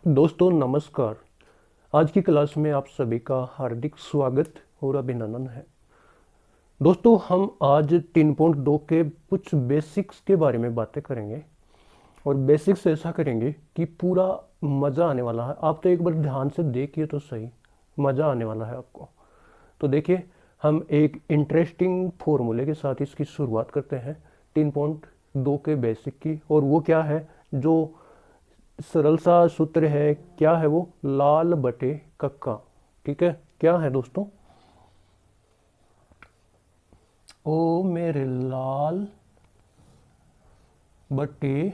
दोस्तों नमस्कार। आज की क्लास में आप सभी का हार्दिक स्वागत और अभिनंदन है। दोस्तों हम आज 3.2 के कुछ बेसिक्स के बारे में बातें करेंगे और बेसिक्स ऐसा करेंगे कि पूरा मज़ा आने वाला है। आप तो एक बार ध्यान से देखिए तो सही, मज़ा आने वाला है आपको। तो देखिए, हम एक इंटरेस्टिंग फॉर्मूले के साथ इसकी शुरुआत करते हैं 3.2 के बेसिक की। और वो क्या है? जो सरल सा सूत्र है, क्या है वो? लाल बटे कक्का। ठीक है, क्या है दोस्तों? ओ मेरे लाल बटे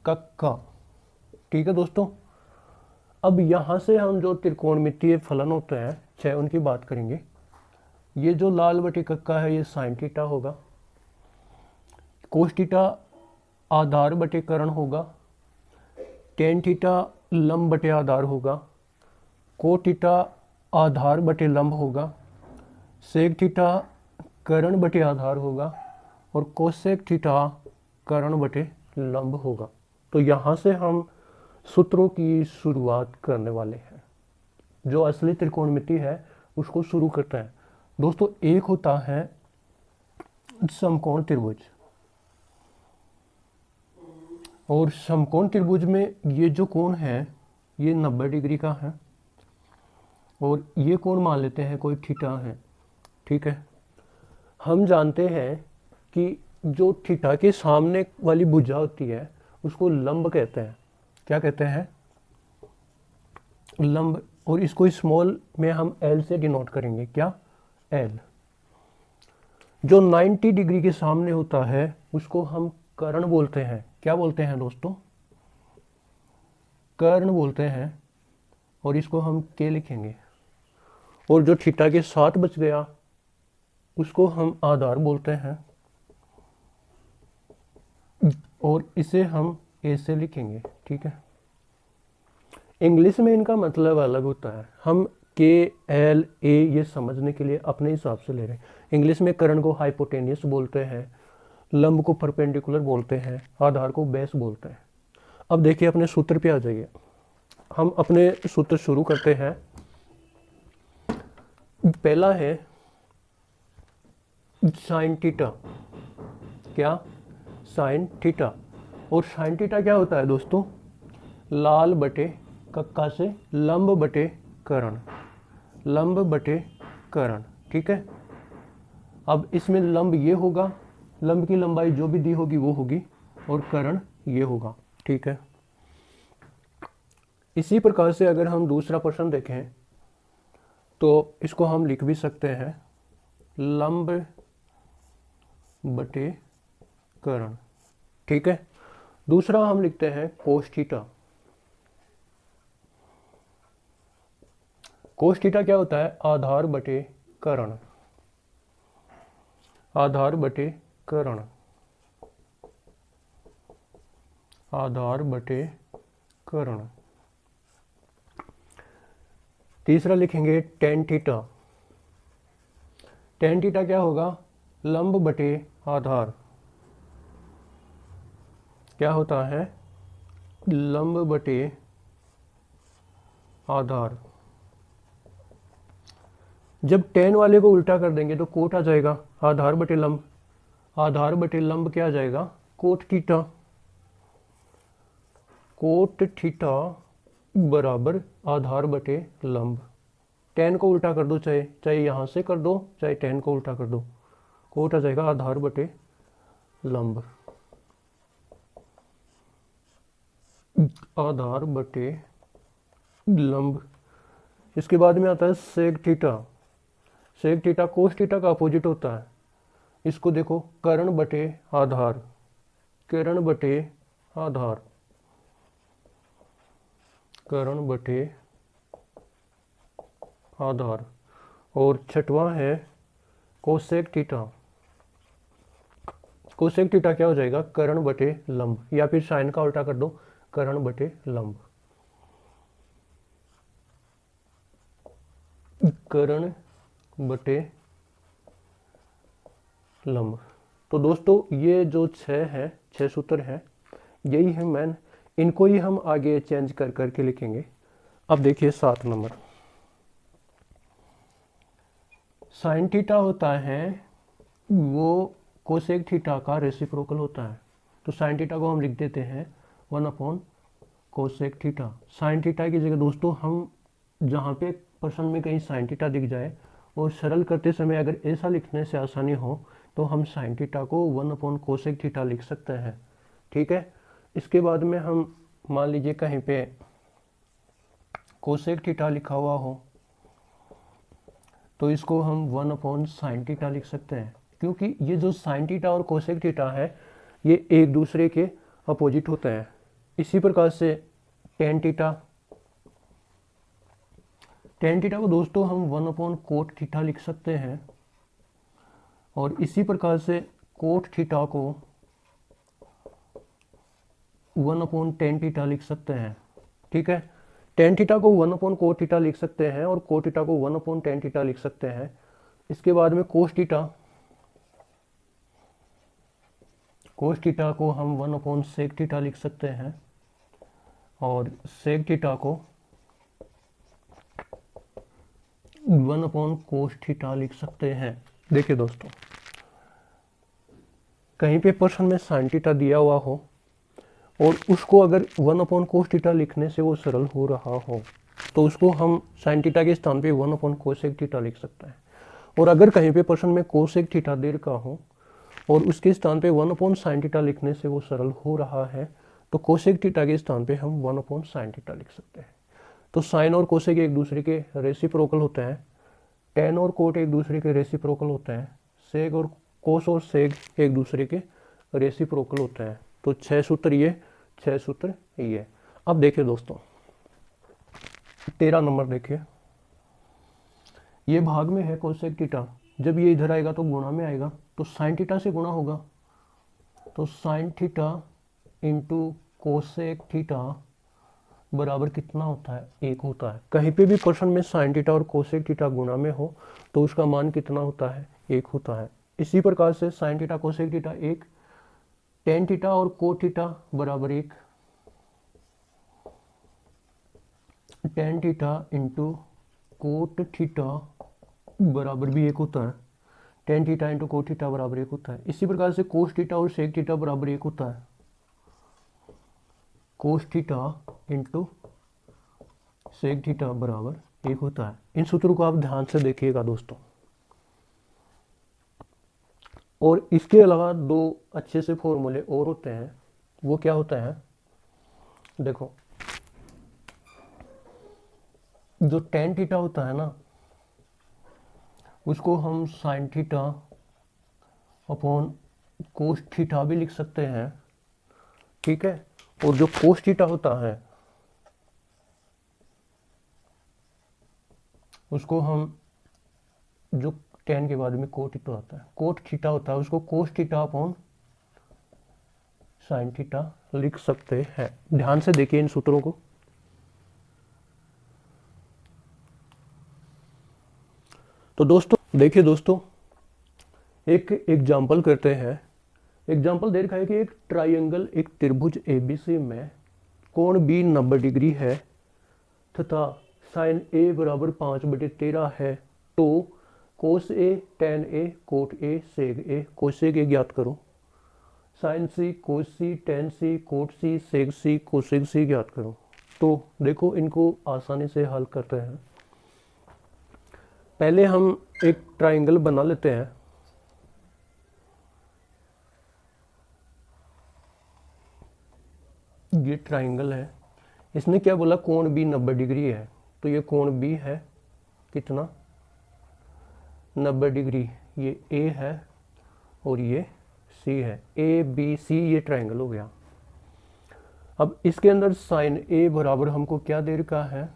कक्का। ठीक है दोस्तों, अब यहां से हम जो त्रिकोणमितीय फलन होते हैं 6, उनकी बात करेंगे। ये जो लाल बटे कक्का है ये साइन थीटा होगा, कोस थीटा आधार बटे कर्ण होगा, टेन थीटा लंब बटे आधार होगा, को थीटा आधार बटे लंब होगा, सेक थीटा कर्ण बटे आधार होगा और कोसेक थीटा कर्ण बटे लंब होगा। तो यहाँ से हम सूत्रों की शुरुआत करने वाले हैं। जो असली त्रिकोणमिति है उसको शुरू करते हैं। दोस्तों, एक होता है समकोण त्रिभुज, और समकोण त्रिभुज में ये जो कोण है ये 90 डिग्री का है और ये कोण मान लेते हैं कोई थीटा है। ठीक है, हम जानते हैं कि जो थीटा के सामने वाली भुजा होती है उसको लंब कहते हैं। क्या कहते हैं? लंब। और इसको स्मॉल में हम एल से डिनोट करेंगे। क्या? एल। जो 90 डिग्री के सामने होता है उसको हम कर्ण बोलते हैं। क्या बोलते हैं दोस्तों? कर्ण बोलते हैं। और इसको हम के लिखेंगे। और जो थीटा के साथ बच गया उसको हम आधार बोलते हैं और इसे हम ए से लिखेंगे। ठीक है, इंग्लिश में इनका मतलब अलग होता है। हम के एल ए ये समझने के लिए अपने हिसाब से ले रहे हैं। इंग्लिश में कर्ण को हाइपोटेनियस बोलते हैं, लंब को परपेंडिकुलर बोलते हैं, आधार को बेस बोलते हैं। अब देखिए, अपने सूत्र पे आ जाइए। हम अपने सूत्र शुरू करते हैं। पहला है साइन थीटा। क्या? Sign theta. और साइन थीटा क्या होता है दोस्तों? लाल बटे कक्का से लंब बटे कर्ण, लंब बटे कर्ण। ठीक है, अब इसमें लंब ये होगा, लंब की लंबाई जो भी दी होगी वो होगी, और कर्ण ये होगा। ठीक है, इसी प्रकार से अगर हम दूसरा प्रश्न देखें तो इसको हम लिख भी सकते हैं लंब बटे कर्ण। ठीक है, दूसरा हम लिखते हैं कोस थीटा। कोस थीटा क्या होता है? आधार बटे कर्ण, आधार बटे कर्ण, आधार बटे कर्ण। तीसरा लिखेंगे टेन थीटा। टेन थीटा क्या होगा? लंब बटे आधार। क्या होता है? लंब बटे आधार। जब टेन वाले को उल्टा कर देंगे तो कोट आ जाएगा, आधार बटे लंब। आधार बटे लंब क्या आ जाएगा? Coat theta. कोट थीटा बराबर आधार बटे लंब। टेन को उल्टा कर दो, चाहे चाहे यहाँ से कर दो, चाहे टेन को उल्टा कर दो, कोट आ जाएगा आधार बटे लंब। आधार बटे लंब। इसके बाद में आता है sec theta. Sec theta cos theta का अपोजिट होता है। इसको देखो, कर्ण बटे आधार, कर्ण बटे आधार, कर्ण बटे आधार। और छठवां है कोसेक थीटा। कोसेक थीटा क्या हो जाएगा? कर्ण बटे लंब, या फिर साइन का उल्टा कर दो, कर्ण बटे लंब, कर्ण बटे लंब। तो दोस्तों ये जो 6 सूत्र हैं, यही है मेन। इनको ही हम आगे चेंज कर करके लिखेंगे। अब देखिए 7 नंबर, साइन थीटा होता है वो कोसेक थीटा का रेसिप्रोकल होता है। तो साइन थीटा को हम लिख देते हैं 1 कोसेक थीटा। साइन थीटा की जगह दोस्तों हम जहाँ पे प्रश्न में कहीं साइन थीटा दिख जाए और सरल करते समय अगर ऐसा लिखने से आसानी हो तो हम साइन थीटा को 1 कोसेक थीटा लिख सकते हैं। ठीक है, इसके बाद में हम मान लीजिए कहीं पे कोसेक थीटा लिखा हुआ हो तो इसको हम 1 साइन थीटा लिख सकते हैं, क्योंकि ये जो साइन थीटा और कोसेक थीटा है ये एक दूसरे के अपोजिट होते हैं। इसी प्रकार से टेन थीटा, टेन थीटा को दोस्तों हम 1 कोट थीटा लिख सकते हैं, और इसी प्रकार से कोट थीटा को 1/tan थीटा लिख सकते हैं। ठीक है, टेन थीटा को 1/कोट थीटा लिख सकते हैं और कोट थीटा को 1/tan थीटा लिख सकते हैं। इसके बाद में कोस थीटा, कोस थीटा को हम 1/sec थीटा लिख सकते हैं और sec थीटा को 1/cos थीटा लिख सकते हैं। देखिए दोस्तों, कहीं पे प्रश्न में साइन थीटा दिया हुआ हो और उसको अगर 1/cos थीटा लिखने से वो सरल हो रहा हो तो उसको हम साइन थीटा के स्थान पे 1/cosec थीटा लिख सकते हैं। और अगर कहीं पे प्रश्न में कोसेक थीटा दे रखा हो और उसके स्थान पे 1/sin थीटा लिखने से वो सरल हो रहा है तो कोसेक थीटा के स्थान पे हम 1/sin थीटा लिख सकते हैं। तो साइन और कोसेक एक दूसरे के रेसिप्रोकल होते हैं, टेन और कोट एक दूसरे के रेसिप्रोकल होते हैं, सेक और कोस और सेक एक दूसरे के रेसिप्रोकल होते हैं। तो 6 सूत्र ये, 6 सूत्र ये। अब देखिए दोस्तों 13 नंबर देखिए, ये भाग में है कोसेक थीटा, जब ये इधर आएगा तो गुणा में आएगा, तो साइन थीटा से गुणा होगा, तो sine theta into cosec theta बराबर कितना होता है, 1 होता है। कहीं पे भी प्रश्न में साइन थीटा और कोसेक थीटा गुणा में हो तो उसका मान कितना होता है, 1 होता है। इसी प्रकार से sine theta cosec theta 1, ten theta और कोट थीटा बराबर 1, tan theta into cot theta बराबर भी 1 होता है, tan theta into cot theta बराबर 1 होता है। इसी प्रकार से कोस थीटा और सेक थीटा बराबर 1 होता है, cos theta into sec theta बराबर 1 होता है। इन सूत्रों को आप ध्यान से देखिएगा दोस्तों। और इसके अलावा 2 अच्छे से फॉर्मूले और होते हैं, वो क्या होता है, देखो जो टेन थीटा होता है ना उसको हम sine theta upon cos theta भी लिख सकते हैं। ठीक है, और जो कोस थीटा होता है उसको हम, जो टेन के बाद में कोट थीटा आता है, कोट थीटा होता है, उसको cos theta upon sine theta लिख सकते हैं। ध्यान से देखिए इन सूत्रों को। तो दोस्तों देखिए दोस्तों, एक एग्जाम्पल करते हैं। एग्जाम्पल दे रखा है कि एक ट्राइंगल, एक त्रिभुज एबीसी में कोण बी 90 डिग्री है तथा साइन ए बराबर 5/13 है, तो cos A, tan A, cot A, sec A, cosec A ज्ञात करो। Sin C, cos C, tan C, cot C, sec C, cosec C ज्ञात करो। तो देखो इनको आसानी से हल करते हैं। पहले हम एक ट्राइंगल बना लेते हैं। ये ट्राइंगल है, इसने क्या बोला, कोण बी 90 डिग्री है, तो ये कोण बी है कितना, 90 डिग्री। ये ए है और ये सी है, ए बी सी, ये ट्राइंगल हो गया। अब इसके अंदर साइन ए बराबर हमको क्या दे रखा है,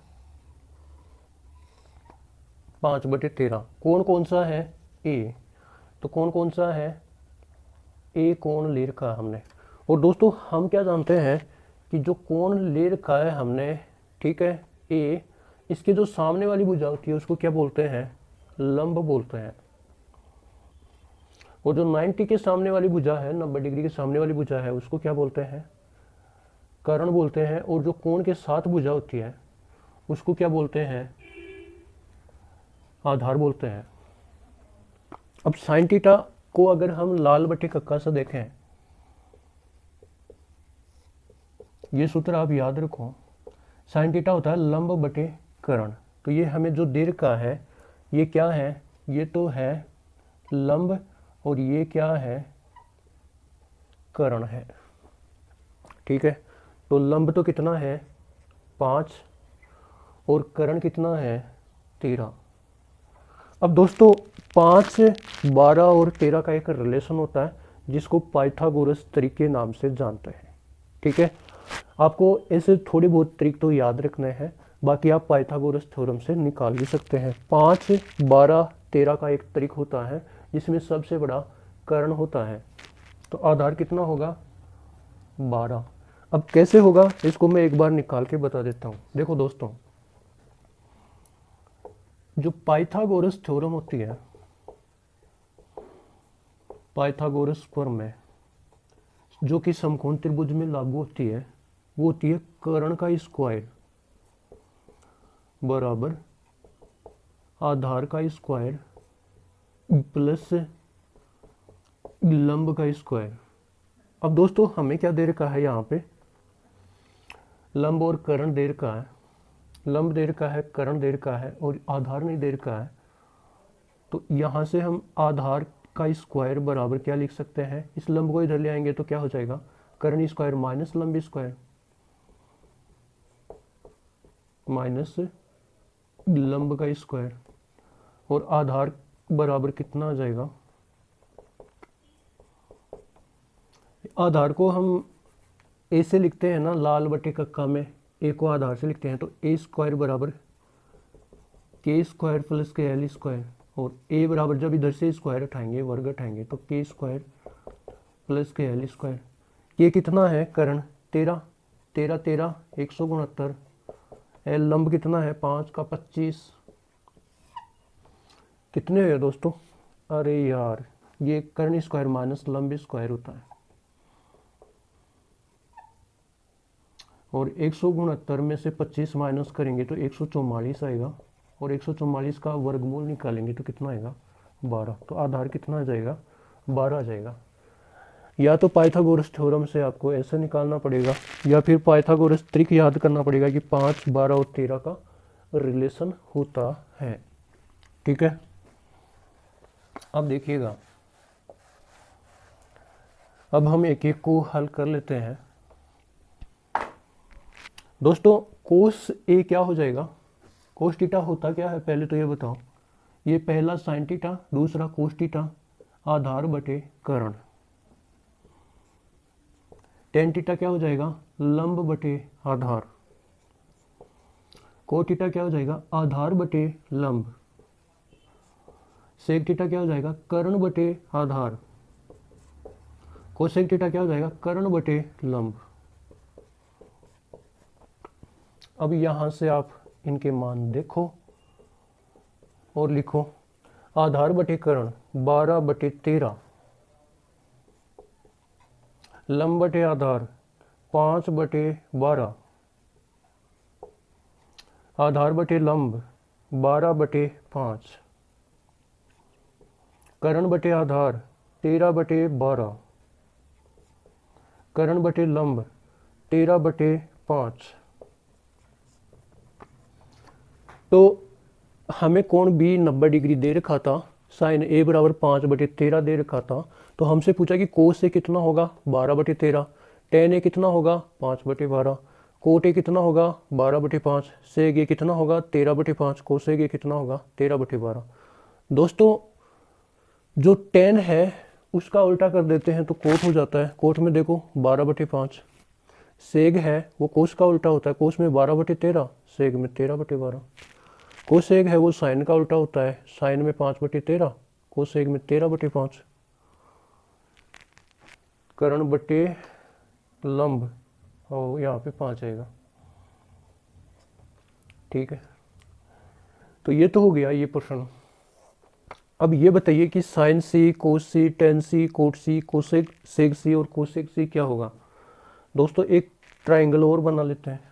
5/13। कोण कौन सा है, ए, तो कोण कौन सा है, ए कोण ले रखा हमने। और दोस्तों हम क्या जानते हैं कि जो कोण ले रखा है हमने, ठीक है, ए, इसके जो सामने वाली भुजा होती है उसको क्या बोलते हैं, लंब बोलते हैं। और जो 90 के सामने वाली भुजा है, 90 डिग्री के सामने वाली भुजा है, उसको क्या बोलते हैं, कर्ण बोलते हैं, और जो कोण के साथ भुजा होती है उसको क्या बोलते हैं? आधार बोलते हैं। अब साइन थीटा को अगर हम लाल बटे कक्का से देखें, ये सूत्र आप याद रखो, साइन थीटा होता है लंब बटे कर्ण। तो ये हमें जो दे रखा है ये क्या है? ये तो है लंब, और ये क्या है? कर्ण है। ठीक है, तो लंब तो कितना है? 5, और कर्ण कितना है? 13। अब दोस्तों 5, 12 और 13 का एक रिलेशन होता है जिसको पाइथागोरस तरीके के नाम से जानते हैं। ठीक है, आपको ऐसे थोड़े बहुत तरीके तो याद रखने हैं, बाकी आप पाइथागोरस थ्योरम से निकाल भी सकते हैं। 5, 12, 13 का एक तरीक होता है जिसमें सबसे बड़ा कर्ण होता है। तो आधार कितना होगा? 12। अब कैसे होगा इसको मैं एक बार निकाल के बता देता हूँ। देखो दोस्तों, जो पाइथागोरस थ्योरम होती है, पाइथागोरस प्रमेय जो कि समकोण त्रिभुज में लागू होती है, वो होती है कर्ण का स्क्वायर बराबर आधार का स्क्वायर प्लस लंब का स्क्वायर। अब दोस्तों हमें क्या दे रखा है? यहाँ पे लंब और कर्ण दे रखा है, लंब दे रखा है, कर्ण दे रखा है, और आधार नहीं दे रखा है। तो यहाँ से हम आधार का स्क्वायर बराबर क्या लिख सकते हैं? इस लंब को इधर ले आएंगे तो क्या हो जाएगा? कर्ण स्क्वायर माइनस लंब स्क्वायर माइनस लंब का स्क्वायर, और आधार बराबर कितना आ जाएगा? आधार को हम ए से लिखते हैं ना, लाल बटे कक्का में ए को आधार से लिखते हैं, तो ए स्क्वायर बराबर के स्क्वायर प्लस के एल स्क्वायर, और ए बराबर जब इधर से स्क्वायर उठाएंगे, वर्ग उठाएंगे, तो के स्क्वायर प्लस के एल स्क्वायर। ये कितना है? कर्ण 13, 13 13 169, एल लंब कितना है? 5 का 25, कितने हुए दोस्तों? अरे यार, ये कर्ण स्क्वायर माइनस लंब स्क्वायर होता है, और 169 में से 25 माइनस करेंगे तो 144 आएगा, और 144 का वर्गमूल निकालेंगे तो कितना आएगा? 12। तो आधार कितना आ जाएगा? 12 आ जाएगा। या तो पाइथागोरस थ्योरम से आपको ऐसे निकालना पड़ेगा, या फिर पाइथागोरस ट्रिक याद करना पड़ेगा कि 5, 12 और 13 का रिलेशन होता है। ठीक है, अब देखिएगा, अब हम एक एक को हल कर लेते हैं। दोस्तों कोस ए क्या हो जाएगा? कोस थीटा होता क्या है पहले तो ये बताओ। ये पहला साइन थीटा, दूसरा कोस थीटा, आधार बटे कर्ण। टेन थीटा क्या हो जाएगा? लंब बटे आधार। को थीटा क्या हो जाएगा? आधार बटे लंब। सेक थीटा क्या हो जाएगा? कर्ण बटे आधार। कोसेक थीटा क्या हो जाएगा? कर्ण बटे लंब। अब यहां से आप इनके मान देखो और लिखो। आधार बटे कर्ण 12 बटे 13, लंब बटे आधार 5 बटे 12, आधार बटे लंब 12 बटे 5, कर्ण बटे आधार 13 बटे 12, कर्ण बटे लंब 13 बटे 5। तो हमें कोण बी 90 डिग्री दे रखा था, साइन ए बराबर 5 बटे 13 दे रखा था। तो हमसे पूछा कि कोस ए कितना होगा? 12 बटे 13। टेन ए कितना होगा? 5 बटे 12। कोट ए कितना होगा? 12 बटे 5। सेग ए कितना होगा? 13 बटे 5। कोसेग ए कितना होगा? 13 बटे 12। दोस्तों जो टेन है उसका उल्टा कर देते हैं तो कोट हो जाता है। कोट में देखो 12 बटे 5। सेग है वो कोस का उल्टा होता है, कोस में 12 बटे 13, सेग में 13 बटे 12। कोसेग है वो साइन का उल्टा होता है, साइन में 5 बटे 13, कोसेग में 13 बटे 5। कर्ण बटे लंब और यहाँ पे 5 आएगा। ठीक है, तो ये तो हो गया ये प्रश्न। अब ये बताइए कि sign C, cos C, tan C, cot सी, कोसेक सेक सी और कोसेक सी क्या होगा? दोस्तों एक ट्राइंगल और बना लेते हैं।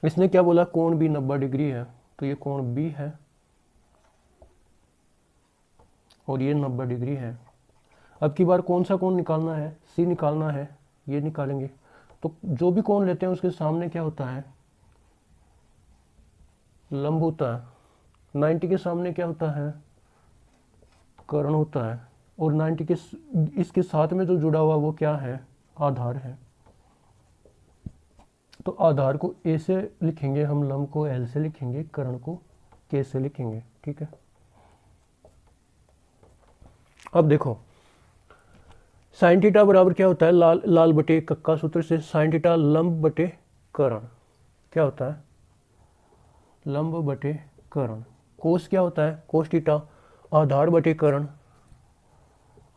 इसने क्या बोला, कोण भी 90 डिग्री है, तो ये कोण बी है और ये 90 डिग्री है। अब की बार कौन सा कोण निकालना है, सी निकालना है, ये निकालेंगे। तो जो भी कोण लेते हैं उसके सामने क्या होता है, लंब होता है। 90 के सामने क्या होता है, कर्ण होता है। और 90 के इसके साथ में जो जुड़ा हुआ वो क्या है, आधार है। तो आधार को ए से लिखेंगे हम, लंब को एल से लिखेंगे, कर्ण को के से लिखेंगे। ठीक है, अब देखो साइन थीटा बराबर क्या होता है, लाल बटे कक्का सूत्र से साइन थीटा लंब बटे कर्ण क्या होता है, लंब बटे कर्ण। कोस क्या होता है, कोस थीटा आधार बटे कर्ण,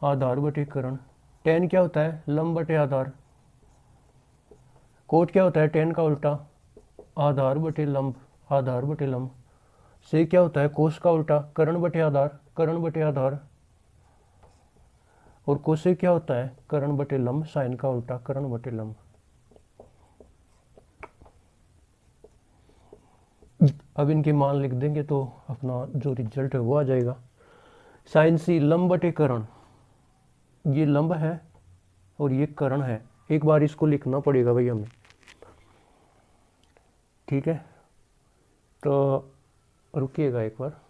आधार बटे कर्ण। टेन क्या होता है, लंब बटे आधार। कोट क्या होता है, टेन का उल्टा, आधार बटे लंब, आधार बटे लंब। से क्या होता है, कोस का उल्टा, कर्ण बटे आधार, कर्ण बटे आधार। और कोसे क्या होता है, कर्ण बटे लंब, साइन का उल्टा, कर्ण बटे लंब। अब इनके मान लिख देंगे तो अपना जो रिजल्ट है वो आ जाएगा। साइन सी लंब बटे कर्ण, ये लंब है और ये कर्ण है। एक बार इसको लिखना पड़ेगा भाई हमें। ठीक है, तो रुकिएगा एक बार।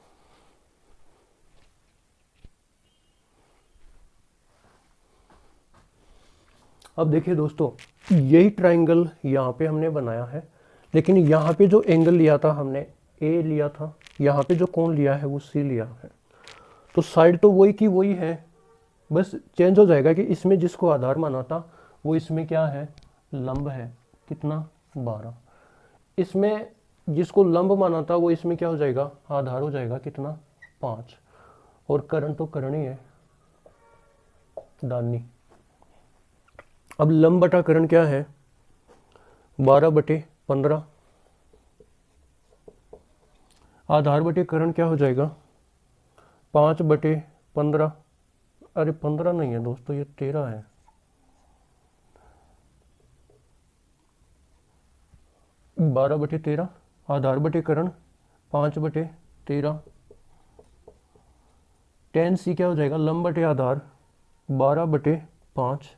अब देखिए दोस्तों, यही ट्राइंगल यहाँ पे हमने बनाया है, लेकिन यहाँ पे जो एंगल लिया था हमने ए लिया था, यहाँ पे जो कोण लिया है वो सी लिया है। तो साइड तो वही की वही है, बस चेंज हो जाएगा कि इसमें जिसको आधार माना था वो इसमें क्या है, लंब है, कितना 12। इसमें जिसको लंब माना था वो इसमें क्या हो जाएगा, आधार हो जाएगा, कितना 5। और कर्ण तो कर्ण ही है, दानी। अब लंब बटा कर्ण क्या है, 12/15। आधार बटे कर्ण क्या हो जाएगा, 5/15। अरे 15 नहीं है दोस्तों, ये 13 है। बारह बटे 13, आधार बटे कर्ण 5/13। टेन सी क्या हो जाएगा, लंब बटे आधार 12/5।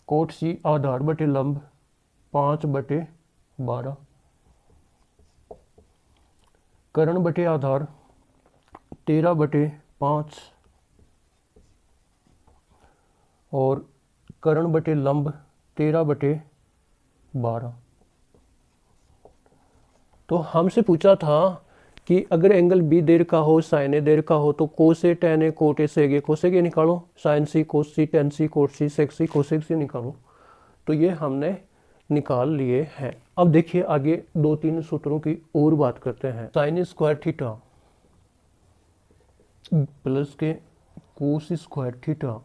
कोट सी आधार बटे लंब 5/12। कर्ण बटे आधार 13/5 और कर्ण बटे लंब 13/12। तो हमसे पूछा था कि अगर एंगल बी देर का हो, साइन ए देर का हो, तो cos A tan A cot A sec A cosec A निकालो, sin C cos C tan C cot C sec C cosec C निकालो। तो ये हमने निकाल लिए हैं। अब देखिए आगे 2-3 सूत्रों की और बात करते हैं। साइन स्क्वायर थीटा प्लस के कोस स्क्वायर थीटा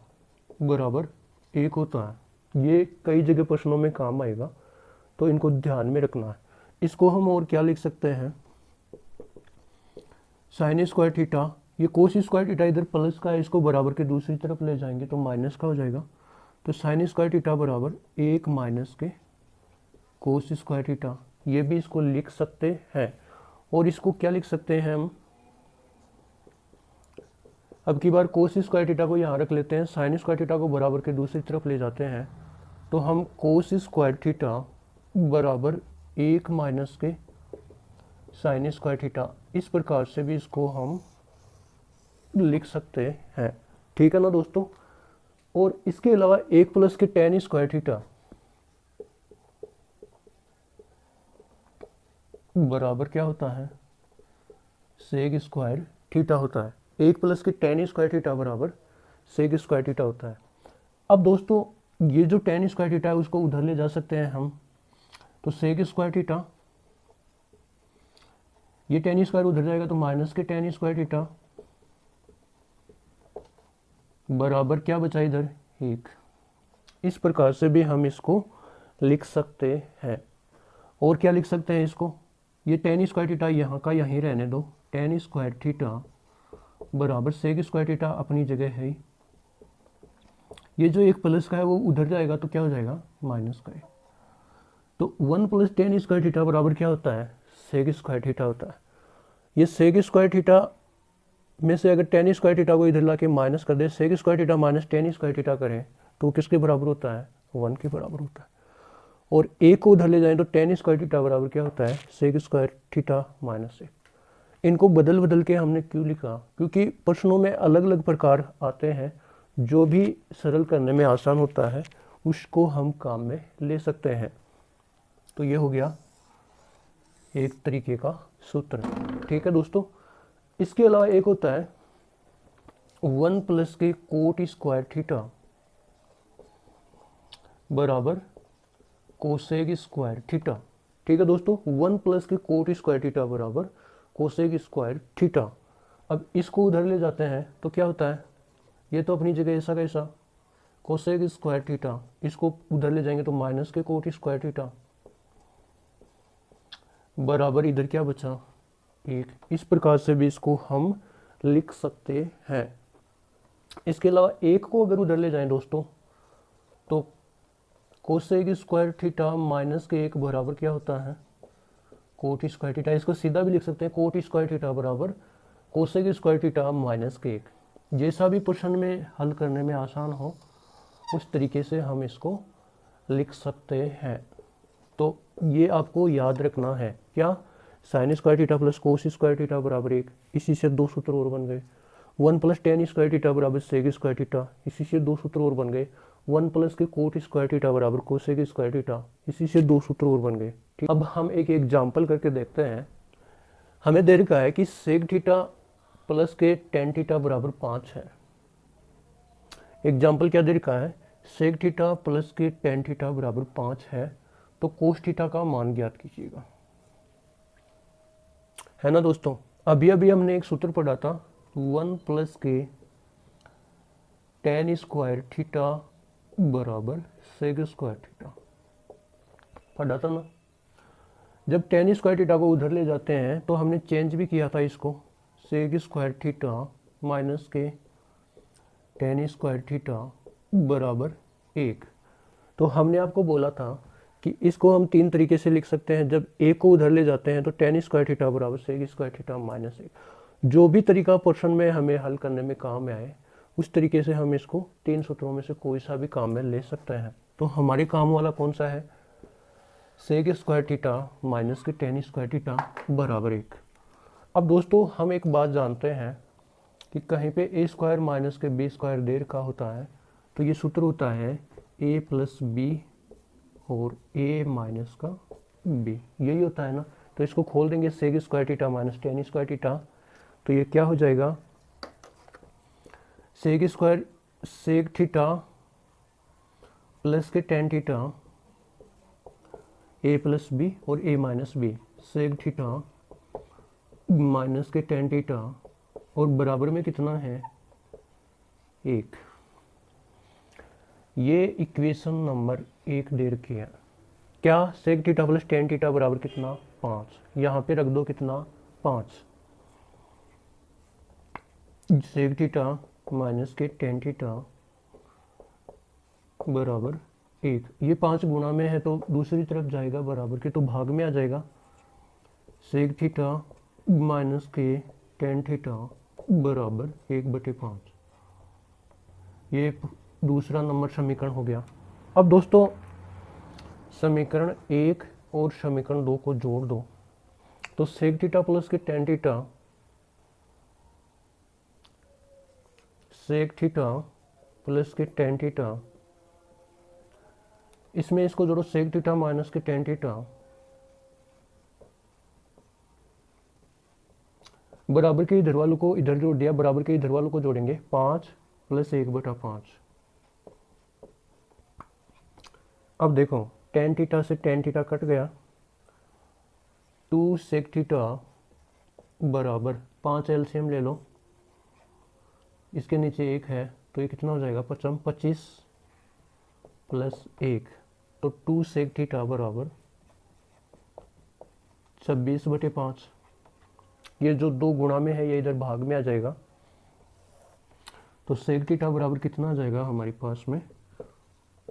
बराबर 1 होता है। ये कई जगह प्रश्नों में काम आएगा, तो इनको ध्यान में रखना है। इसको हम और क्या लिख सकते हैं, साइन स्क्वायर थीटा, ये कोस स्क्वायर थीटा इधर प्लस का है, इसको बराबर के दूसरी तरफ ले जाएंगे तो माइनस का हो जाएगा। तो साइन स्क्वायर थीटा बराबर 1 माइनस के कोस स्क्वायर थीटा, ये भी इसको लिख सकते हैं। और इसको क्या लिख सकते हैं हम, अब की बार कोस स्क्वायर थीटा को यहाँ रख लेते हैं, साइन स्क्वायर थीटा को बराबर के दूसरी तरफ ले जाते हैं, तो हम कोस स्क्वायर थीटा बराबर 1 माइनस के साइन स्क्वायर थीटा, इस प्रकार से भी इसको हम लिख सकते हैं। ठीक है ना दोस्तों। और इसके अलावा 1 प्लस के टेन स्क्वायर थीटा बराबर क्या होता है, सेक स्क्वायर थीटा होता है। 1 प्लस के टेन स्क्वायर थीटा बराबर सेक स्क्वायर थीटा होता है। अब दोस्तों ये जो टेन स्क्वायर थीटा है उसको उधर ले जा सकते हैं हम, तो सेक स्क्वायर थीटा, ये टेन स्क्वायर उधर जाएगा तो माइनस के टेन स्क्वायर थीटा बराबर क्या बचा इधर, 1। इस प्रकार से भी हम इसको लिख सकते हैं। और क्या लिख सकते हैं इसको, ये टेन स्क्वायर थीटा यहाँ का यहीं रहने दो, टेन स्क्वायर थीटा बराबर सेक स्क्वायर थीटा अपनी जगह है ही। ये जो एक प्लस का है वो उधर जाएगा तो क्या हो जाएगा, माइनस का है। तो 1 प्लस टेन स्क्वायर थीटा बराबर क्या होता है, सेक स्क्वायर थीटा होता है। ये सेक स्क्वायर थीटा में से अगर टेन स्क्वायर थीटा को इधर ला के माइनस कर दे, sec square theta minus tan square theta करें तो किसके बराबर होता है, 1 के बराबर होता है। और एक को उधर ले जाएं तो टेन स्क्वायर थीटा बराबर क्या होता है, सेक स्क्वायर थीटा माइनस 1। इनको बदल बदल के हमने क्यों लिखा, क्योंकि प्रश्नों में अलग अलग प्रकार आते हैं, जो भी सरल करने में आसान होता है उसको हम काम में ले सकते हैं। तो ये हो गया एक तरीके का सूत्र, ठीक है दोस्तों। इसके अलावा एक होता है 1 प्लस के कोट स्क्वायर थीटा बराबर कोसेक स्क्वायर थीटा, ठीक है दोस्तों। 1 प्लस के कोट स्क्वायर थीटा बराबर कोसेक स्क्वायर थीटा। अब इसको उधर ले जाते हैं तो क्या होता है, ये तो अपनी जगह ऐसा कैसा कोसेक स्क्वायर थीटा, इसको उधर ले जाएंगे तो माइनस के कोट स्क्वायर थीटा बराबर इधर क्या बचा, 1। इस प्रकार से भी इसको हम लिख सकते हैं। इसके अलावा एक को अगर उधर ले जाएं दोस्तों तो कोसेक स्क्वायर थीटा माइनस के 1 बराबर क्या होता है, कोट स्क्वायर थीटा। इसको सीधा भी लिख सकते हैं, कोट स्क्वायर थीटा बराबर कोसेक स्क्वायर थीटा माइनस के 1। जैसा भी प्रश्न में हल करने में आसान हो उस तरीके से हम इसको लिख सकते हैं। तो ये आपको याद रखना है, क्या, sine square theta plus cos square theta बराबर 1, इसी से 2 सूत्र और बन गए। 1 प्लस टेन स्क्वायर थीटा बराबर सेक स्क्वायर थीटा, इसी से 2 सूत्र और बन गए। 1 प्लस के कोट स्क्वायर थीटा बराबर कोसेक स्क्वायर थीटा, इसी से 2 सूत्र और बन गए। ठीक, अब हम एक एग्जाम्पल करके देखते हैं। हमें दे रखा है कि सेक थीटा प्लस के टेन थीटा बराबर 5 है। एग्जाम्पल क्या दे रखा है, सेक थीटा प्लस के टेन थीटा बराबर 5 है, तो कोस थीटा का मान ज्ञात कीजिएगा, है ना दोस्तों। अभी अभी हमने एक सूत्र पढ़ा था, 1 प्लस के टेन स्क्वायर थीटा बराबर सेक स्क्वायर थीटा पढ़ा था ना। जब टेन स्क्वायर थीटा को उधर ले जाते हैं तो हमने चेंज भी किया था इसको, सेक स्क्वायर थीटा माइनस के टेन स्क्वायर थीटा बराबर 1। तो हमने आपको बोला था कि इसको हम 3 तरीके से लिख सकते हैं। जब एक को उधर ले जाते हैं तो टेन स्क्वायर थीटा बराबर सेक स्क्वायर थीटा माइनस 1। जो भी तरीका क्वेश्चन में हमें हल करने में काम में आए उस तरीके से हम इसको 3 सूत्रों में से कोई सा भी काम में ले सकते हैं। तो हमारे काम वाला कौन सा है, सेक स्क्वायर थीटा माइनस के टेन स्क्वायर थीटा बराबर 1। अब दोस्तों हम एक बात जानते हैं कि कहीं पे ए स्क्वायर माइनस के बी स्क्वायर देर का होता है, तो ये सूत्र होता है ए प्लस बी और ए माइनस का बी, यही होता है ना। तो इसको खोल देंगे, sec square theta minus tan square theta, तो ये क्या हो जाएगा, sec square sec theta plus के tan theta A plus B और A minus B, sec theta minus के टेन थीटा और बराबर में कितना है 1। ये इक्वेशन नंबर 1 दे रखी है। क्या, sec theta plus tan theta बराबर कितना 5, यहाँ पे रख दो कितना 5, सेक थीटा माइनस के टेन थीटा बराबर 1। ये 5 गुणा में है तो दूसरी तरफ जाएगा बराबर के, तो भाग में आ जाएगा। सेक थीटा माइनस के टेन थीटा बराबर 1/5। ये दूसरा नंबर समीकरण हो गया। अब दोस्तों समीकरण 1 और समीकरण 2 को जोड़ दो, तो सेक थीटा प्लस के tan theta sec theta plus के टेन थीटा, इसमें इसको जोड़ो सेक थीटा माइनस के टेन थीटा बराबर के इधर वालों को इधर जोड़ दिया, बराबर के इधर वालों को जोड़ेंगे 5 प्लस 1/5। अब देखो टेन थीटा से टेन थीटा कट गया, 2 सेक थीटा बराबर 5 एलसीएम ले लो, इसके नीचे 1 है तो ये कितना हो जाएगा 25 प्लस 1, तो 2 सेक थीटा बराबर 26/5। ये जो 2 गुणा में है ये इधर भाग में आ जाएगा, तो सेक थीटा बराबर कितना आ जाएगा हमारे पास में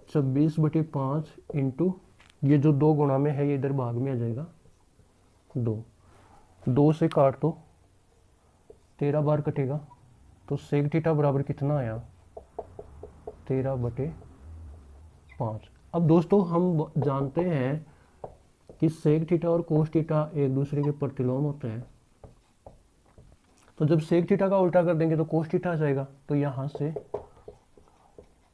26/5 इंटू ये जो 2 गुणा में है ये इधर भाग में आ जाएगा 2 से काट दो 13 बार कटेगा। तो सेक थीटा बराबर कितना आया 13/5। अब दोस्तों हम जानते हैं कि सेक थीटा और कोस थीटा एक दूसरे के प्रतिलोम होते हैं। तो जब सेक थीटा का उल्टा कर देंगे तो कोस थीटा आ जाएगा। तो यहाँ से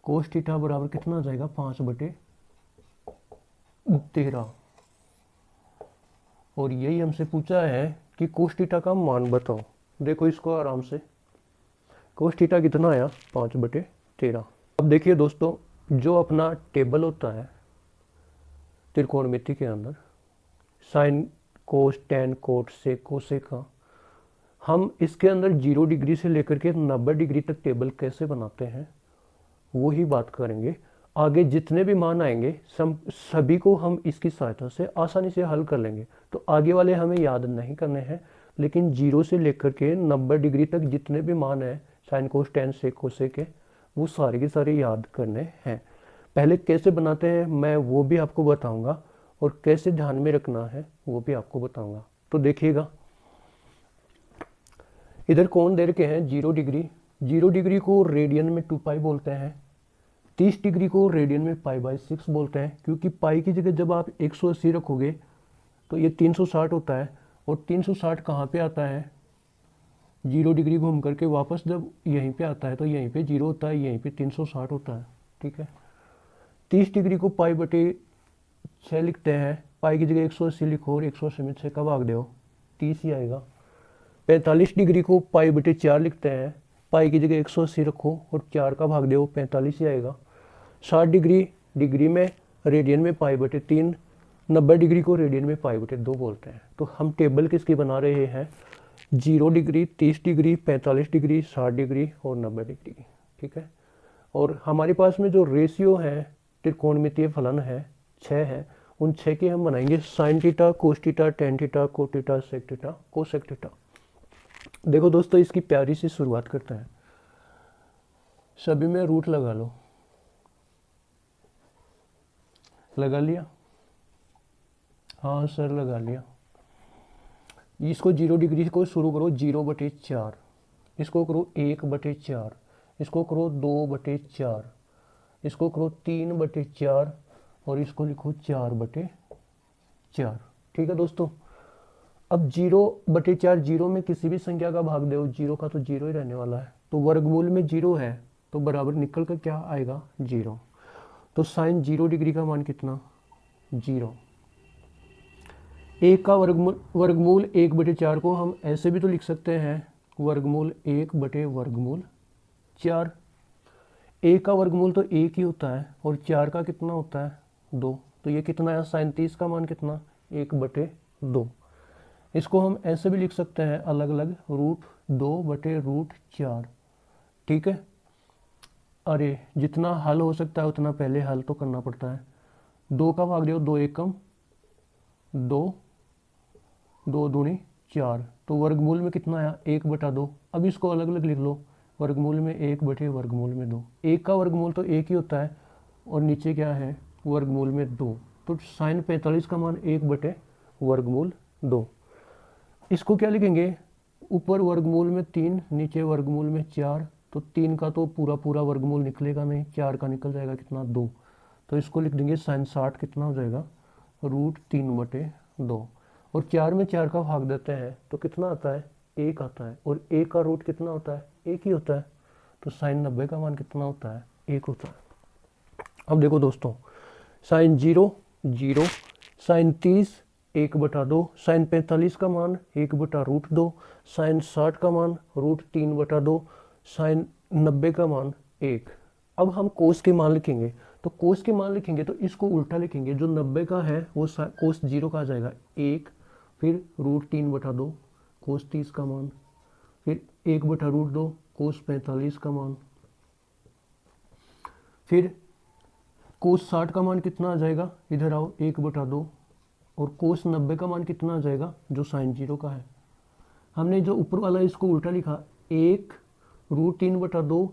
कोस थीटा बराबर कितना आ जाएगा 5/13। और यही हमसे पूछा है कि कोस थीटा का मान बताओ। देखो इसको आराम से, कोस थीटा कितना आया 5/13। अब देखिए दोस्तों, जो अपना टेबल होता है त्रिकोणमिति के अंदर sine cos tan cot sec cosec का, हम इसके अंदर 0 डिग्री से लेकर के 90 डिग्री तक टेबल कैसे बनाते हैं वो ही बात करेंगे। आगे जितने भी मान आएंगे सभी को हम इसकी सहायता से आसानी से हल कर लेंगे। तो आगे वाले हमें याद नहीं करने हैं, लेकिन 0 से लेकर के 90 डिग्री तक जितने भी मान हैं sine cos tan sec cosec के, वो सारे के सारे याद करने हैं। पहले कैसे बनाते हैं मैं वो भी आपको बताऊंगा, और कैसे ध्यान में रखना है वो भी आपको बताऊंगा। तो देखिएगा, इधर कोण दे रखे हैं 0 डिग्री। 0 डिग्री को रेडियन में 2 पाई बोलते हैं। 30 डिग्री को रेडियन में पाई/6 बोलते हैं, क्योंकि पाई की जगह जब आप 180 रखोगे तो ये 360 होता है। और 360 कहाँ पे आता है 0 डिग्री घूम करके वापस जब यहीं पे आता है तो यहीं पे 0 होता है, यहीं पे 360 होता है। ठीक है। 30 डिग्री को पाई/6 लिखते हैं। पाई की जगह 180 लिखो और 180 में 6 का भाग दो 30 ही आएगा। 45 डिग्री को पाई/4 लिखते हैं। पाई की जगह 180 रखो और 4 का भाग दो 45 ही आएगा। 60 डिग्री में रेडियन में पाई/3, 90 डिग्री को रेडियन में पाई/2 बोलते हैं। तो हम टेबल किसकी बना रहे हैं 0 डिग्री, 30 डिग्री, 45 डिग्री, 60 डिग्री और 90 डिग्री की। ठीक है। और हमारे पास में जो रेशियो है त्रिकोणमितीय फलन है 6 है, उन 6 के हम बनाएंगे sine theta, cos theta, tan theta, cot theta, sec theta, cosec theta. देखो दोस्तों, इसकी प्यारी सी शुरुआत करते हैं। सभी में रूट लगा लो। लगा लिया? हाँ सर लगा लिया। इसको 0 डिग्री को शुरू करो 0/4, इसको करो 1/4, इसको करो 2/4, इसको करो 3/4 और इसको लिखो 4/4। ठीक है दोस्तों। अब 0/4 0 में किसी भी संख्या का भाग दो, 0 का तो 0 ही रहने वाला है। तो वर्गमूल में 0 है तो बराबर निकल कर क्या आएगा 0। तो साइन 0 डिग्री का मान कितना 0। 1 का वर्गमूल 1/4 को हम ऐसे भी तो लिख सकते हैं वर्गमूल 1/4। 1 का वर्गमूल तो 1 ही होता है और 4 का कितना होता है 2। तो ये कितना है साइन 30 का मान कितना 1/2। इसको हम ऐसे भी लिख सकते हैं अलग अलग √2/√4। ठीक है। अरे जितना हल हो सकता है उतना पहले हल तो करना पड़ता है। 2 का भाग दो 2 एकम 2, 2 दूनी 4। तो वर्गमूल में कितना आया 1/2। अब इसको अलग अलग लिख लो वर्गमूल में 1/वर्गमूल में 2। 1 का वर्गमूल तो 1 ही होता है और नीचे क्या है वर्गमूल में 2। तो साइन 45 का मान 1/वर्गमूल 2। इसको क्या लिखेंगे ऊपर वर्गमूल में 3, नीचे वर्गमूल में 4। तो 3 का तो पूरा वर्गमूल निकलेगा नहीं, 4 का निकल जाएगा कितना 2। तो इसको लिख देंगे साइन 60 कितना हो जाएगा √3/2। और 4 में 4 का भाग देते हैं तो कितना आता है 1 आता है। और 1 का रूट कितना होता है 1 ही होता है। तो साइन 90 का मान कितना होता है 1 होता है। अब देखो दोस्तों, साइन 0 0, साइन 30 1/2, साइन 45 का मान 1/√2, साइन 60 का मान √3/2, साइन 90 का मान 1। अब हम कोस के मान लिखेंगे। तो कोस के मान लिखेंगे तो इसको उल्टा लिखेंगे। जो 90 का है वो कोस 0 का आ जाएगा 1, फिर √3/2 कोस 30 का मान, फिर 1/√2 कोस 45 का मान, फिर कोस 60 का मान कितना आ जाएगा इधर आओ 1/2, और कोस 90 का मान कितना आ जाएगा जो साइन 0 का है। हमने जो ऊपर वाला इसको उल्टा लिखा 1 √3/2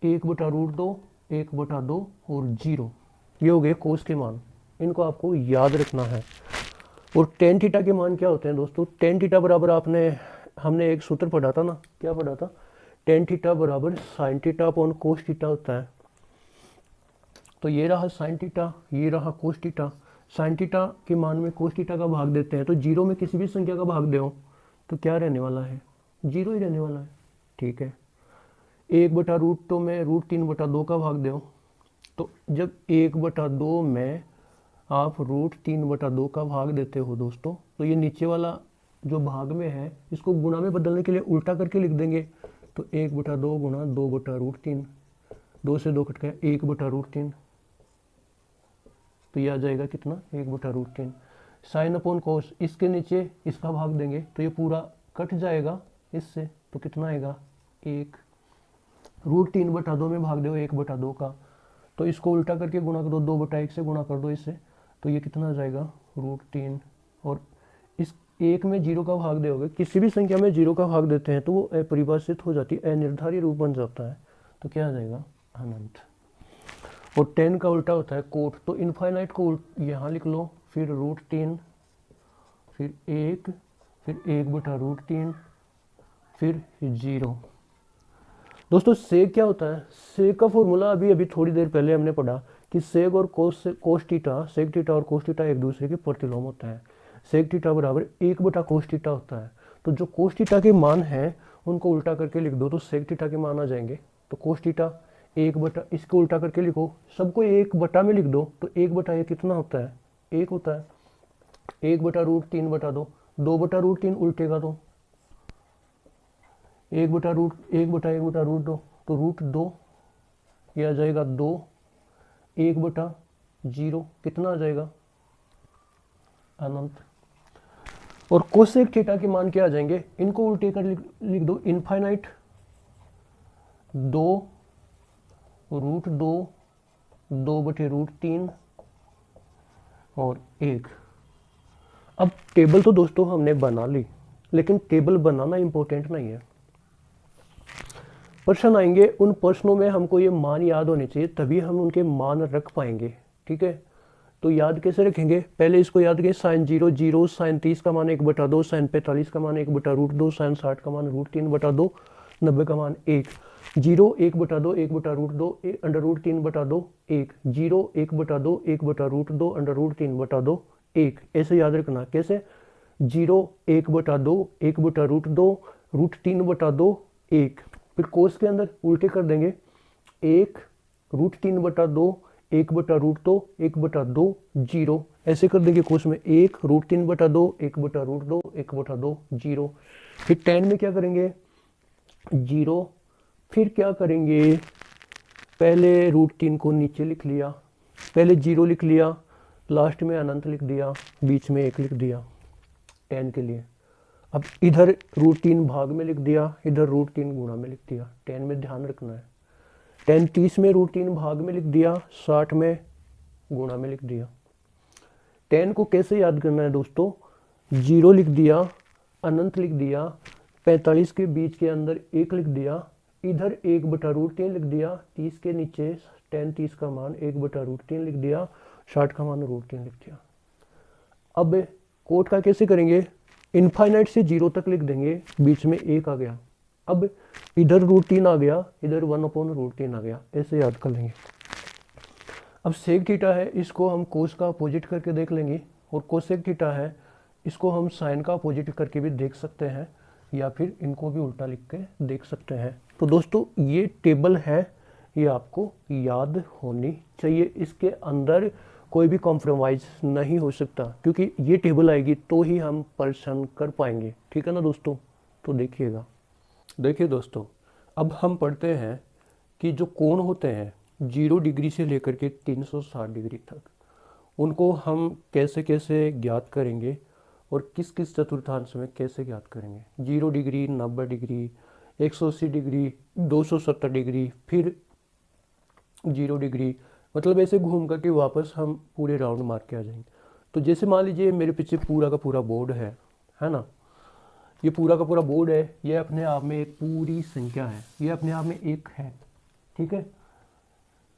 1/√2, 1/2 और 0, ये हो गए कोस के मान। इनको आपको याद रखना है। और टेन थीटा के मान क्या होते हैं दोस्तों? टेन थीटा बराबर हमने एक सूत्र पढ़ा था ना, क्या पढ़ा था? टेन थीटा बराबर sine theta upon cos theta होता है। तो ये रहा साइन थीटा, ये रहा कोस थीटा। साइन थीटा के मान में कोस थीटा का भाग देते हैं, तो जीरो में किसी भी संख्या का भाग दो तो क्या रहने वाला है? जीरो ही रहने वाला है। ठीक है। 1/√2 में √3/2 का भाग दो, तो जब 1/2 में आप √3/2 का भाग देते हो दोस्तों, तो ये नीचे वाला जो भाग में है इसको गुणा में बदलने के लिए उल्टा करके लिख देंगे। तो 1/2 गुणा 2/√3, 2 से 2 कट गया, 1/√3, तो ये आ जाएगा कितना? 1/√3। साइन अपॉन कोस, इसके नीचे इसका भाग देंगे तो ये पूरा कट जाएगा इससे, तो कितना आएगा? 1। √3/2 में भाग दो 1/2 का, तो इसको उल्टा करके गुणा करो, 2/1 से गुणा कर दो इससे, तो ये कितना आ जाएगा? √3। और इस एक में जीरो का भाग दोगे, किसी भी संख्या में जीरो का भाग देते हैं तो वो अपरिभाषित हो जाती है, अनिर्धारित रूप बन जाता है, तो क्या आ जाएगा? अनंत। और 10 का उल्टा होता है कोट, तो इनफाइनाइट को यहाँ लिख लो, फिर √3, फिर 1, फिर 1/√3, फिर 0। दोस्तों सेक क्या होता है? सेक का फॉर्मूला अभी थोड़ी देर पहले हमने पढ़ा कि सेक और कोस थीटा, सेक थीटा और कोस थीटा एक दूसरे के प्रतिलोम होता है। सेक थीटा बराबर 1/कोस थीटा होता है। तो जो कोस थीटा के मान हैं उनको उल्टा करके लिख दो तो सेक थीटा के मान आ जाएंगे। तो कोस थीटा 1/, इसको उल्टा करके लिखो, सबको 1/, में लिख दो, तो 1/1 कितना होता है? 1 होता है। 1/√3/2, 2/√3 उल्टेगा तो 1/√2, तो √2, ये आ जाएगा 2, 1/0, कितना आ जाएगा? अनंत। और कोसेक थीटा के मान क्या आ जाएंगे? इनको उल्टे कर लिख दो, इनफाइनाइट 2, √2, 2/√3 और 1। अब टेबल तो दोस्तों हमने बना ली, लेकिन टेबल बनाना इंपॉर्टेंट नहीं है। प्रश्न आएंगे, उन प्रश्नों में हमको ये मान याद होने चाहिए, तभी हम उनके मान रख पाएंगे। ठीक है, तो याद कैसे रखेंगे? पहले इसको याद करें, साइन 0 0, साइन 30 का मान 1/2, साइन 45 का मान 1/√2, साइन 60 का मान √3/2, 90 का मान 1। 0 1/2, 1/√2, √3/2, 1, 0 1/2, 1/√2, √3/2, 1। ऐसे याद रखना। कैसे? 0 1/2, 1/√2, √3/2, 1। फिर कोस के अंदर उल्टे कर देंगे, 1 √3/2, 1/√2, 1/2, 0। ऐसे कर देंगे कोस में, 1 √3/2, 1/√2, 1/2, 0। फिर 10 में क्या करेंगे? 0। फिर क्या करेंगे? पहले √3 को नीचे लिख लिया, पहले 0 लिख लिया, लास्ट में अनंत लिख दिया, बीच में 1 लिख दिया 10 के लिए। अब इधर √3 भाग में लिख दिया, इधर √3 गुणा में लिख दिया। 10 में ध्यान रखना है, 10 30 में √3 भाग में लिख दिया, 60 में गुणा में लिख दिया। 10 को कैसे याद करना है दोस्तों? 0 लिख दिया, अनंत लिख दिया, 45 के बीच के अंदर 1 लिख दिया, इधर 1/√3 लिख दिया, 30 के नीचे 10 30 का मान 1/√3 लिख दिया, 60 का मान √3 लिख दिया। अब कोट का कैसे करेंगे? इनफाइनाइट से 0 तक लिख देंगे, बीच में 1 आ गया, अब इधर √3 आ गया, इधर 1/√3 आ गया, ऐसे याद कर लेंगे। अब सेक थीटा है, इसको हम कोस का अपोजिट करके देख लेंगे, और कोसेक थीटा है, इसको हम साइन का अपोजिट करके भी देख सकते हैं, या फिर इनको भी उल्टा लिख के देख सकते हैं। तो दोस्तों ये टेबल है, ये आपको याद होनी चाहिए, इसके अंदर कोई भी कॉम्प्रोमाइज़ नहीं हो सकता, क्योंकि ये टेबल आएगी तो ही हम प्रश्न कर पाएंगे। ठीक है ना दोस्तों? तो देखिएगा, देखिए दोस्तों, अब हम पढ़ते हैं कि जो कोण होते हैं 0 डिग्री से लेकर के 360 डिग्री तक, उनको हम कैसे कैसे ज्ञात करेंगे और किस किस चतुर्थांश में कैसे ज्ञात करेंगे। 0 डिग्री, 90 डिग्री, 180 डिग्री, 270 डिग्री, फिर 0 डिग्री, मतलब ऐसे घूम करके वापस हम पूरे राउंड मार के आ जाएंगे। तो जैसे मान लीजिए मेरे पीछे पूरा का पूरा बोर्ड है ना, ये पूरा का पूरा बोर्ड है, ये अपने आप में एक पूरी संख्या है, ये अपने आप में एक है। ठीक है।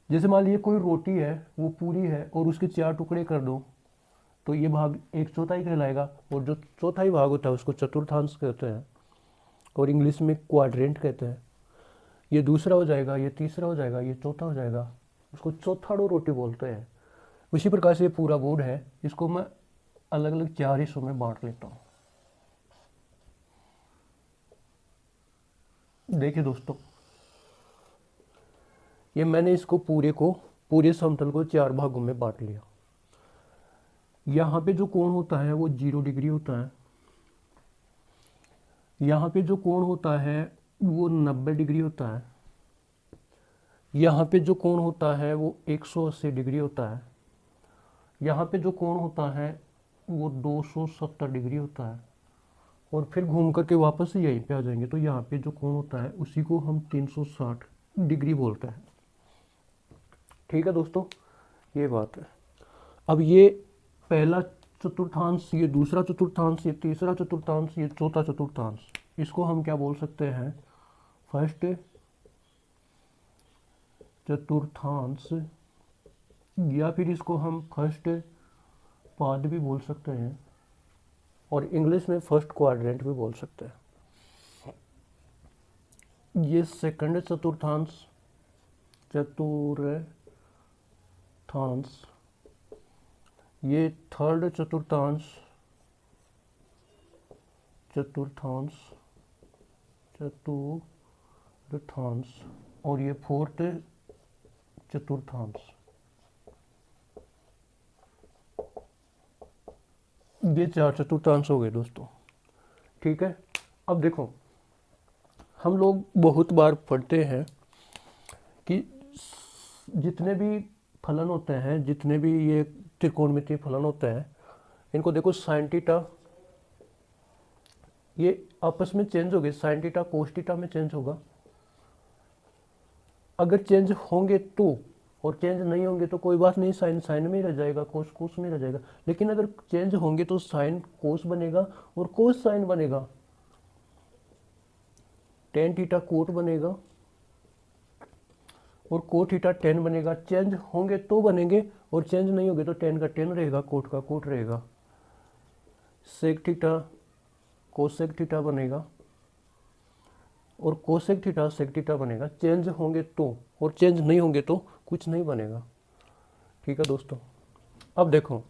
जैसे मान लीजिए कोई रोटी है, वो पूरी है और उसके 4 टुकड़े कर दो, तो ये भाग 1/4 कहलाएगा, और जो चौथाई भाग होता है उसको चतुर्थांश कहते हैं, और इंग्लिश में क्वाड्रेंट कहते हैं। ये दूसरा हो जाएगा, ये तीसरा हो जाएगा, ये चौथा हो जाएगा, उसको चौथाड़ो रोटी बोलते हैं। उसी प्रकार से ये पूरा बोर्ड है, इसको मैं अलग अलग 4 हिस्सों में बांट लेता हूँ। देखिए दोस्तों, ये मैंने इसको पूरे समतल को 4 भागों में बांट लिया। यहाँ पे जो कोण होता है वो 0 डिग्री होता है, यहाँ पे जो कोण होता है वो 90 डिग्री होता है, यहाँ पे जो कोण होता है वो 180 डिग्री होता है, यहाँ पे जो कोण होता है वो 270 डिग्री होता है, और फिर घूम करके वापस यहीं पे आ जाएंगे, तो यहाँ पे जो कोण होता है उसी को हम 360 डिग्री बोलते हैं। ठीक है दोस्तों, ये बात है। अब ये पहला चतुर्थांश, ये दूसरा चतुर्थांश, ये तीसरा चतुर्थांश, ये चौथा चतुर्थांश, इसको हम क्या बोल सकते हैं? फर्स्ट चतुर्थांश, या फिर इसको हम फर्स्ट पाद भी बोल सकते हैं, और इंग्लिश में फर्स्ट क्वाड्रेंट भी बोल सकते हैं। ये सेकंड चतुर्थांश, ये थर्ड चतुर्थांश, और ये फोर्थ चतुर्थांश। ये 4 चतुर्थांश हो गए दोस्तों। ठीक है। अब देखो, हम लोग बहुत बार पढ़ते हैं कि जितने भी फलन होते हैं, जितने भी ये त्रिकोणमितीय फलन होते हैं, इनको देखो साइन थीटा, ये आपस में चेंज हो गए, साइन थीटा कोस थीटा में चेंज होगा। अगर चेंज होंगे तो, और चेंज नहीं होंगे तो कोई बात नहीं, साइन साइन में ही रह जाएगा, कोस कोस में रह जाएगा। लेकिन अगर चेंज होंगे तो साइन कोस बनेगा और कोस साइन बनेगा, टेन थीटा कोट बनेगा और कोट थीटा टेन बनेगा। चेंज होंगे तो बनेंगे, और चेंज नहीं होंगे तो टेन का टेन रहेगा, कोट का कोट रहेगा। सेक थीटा कोसेक थीटा बनेगा, और कोसेक थीटा सेक थीटा बनेगा। चेंज होंगे तो, और चेंज नहीं होंगे तो कुछ नहीं बनेगा। ठीक है दोस्तों। अब देखो,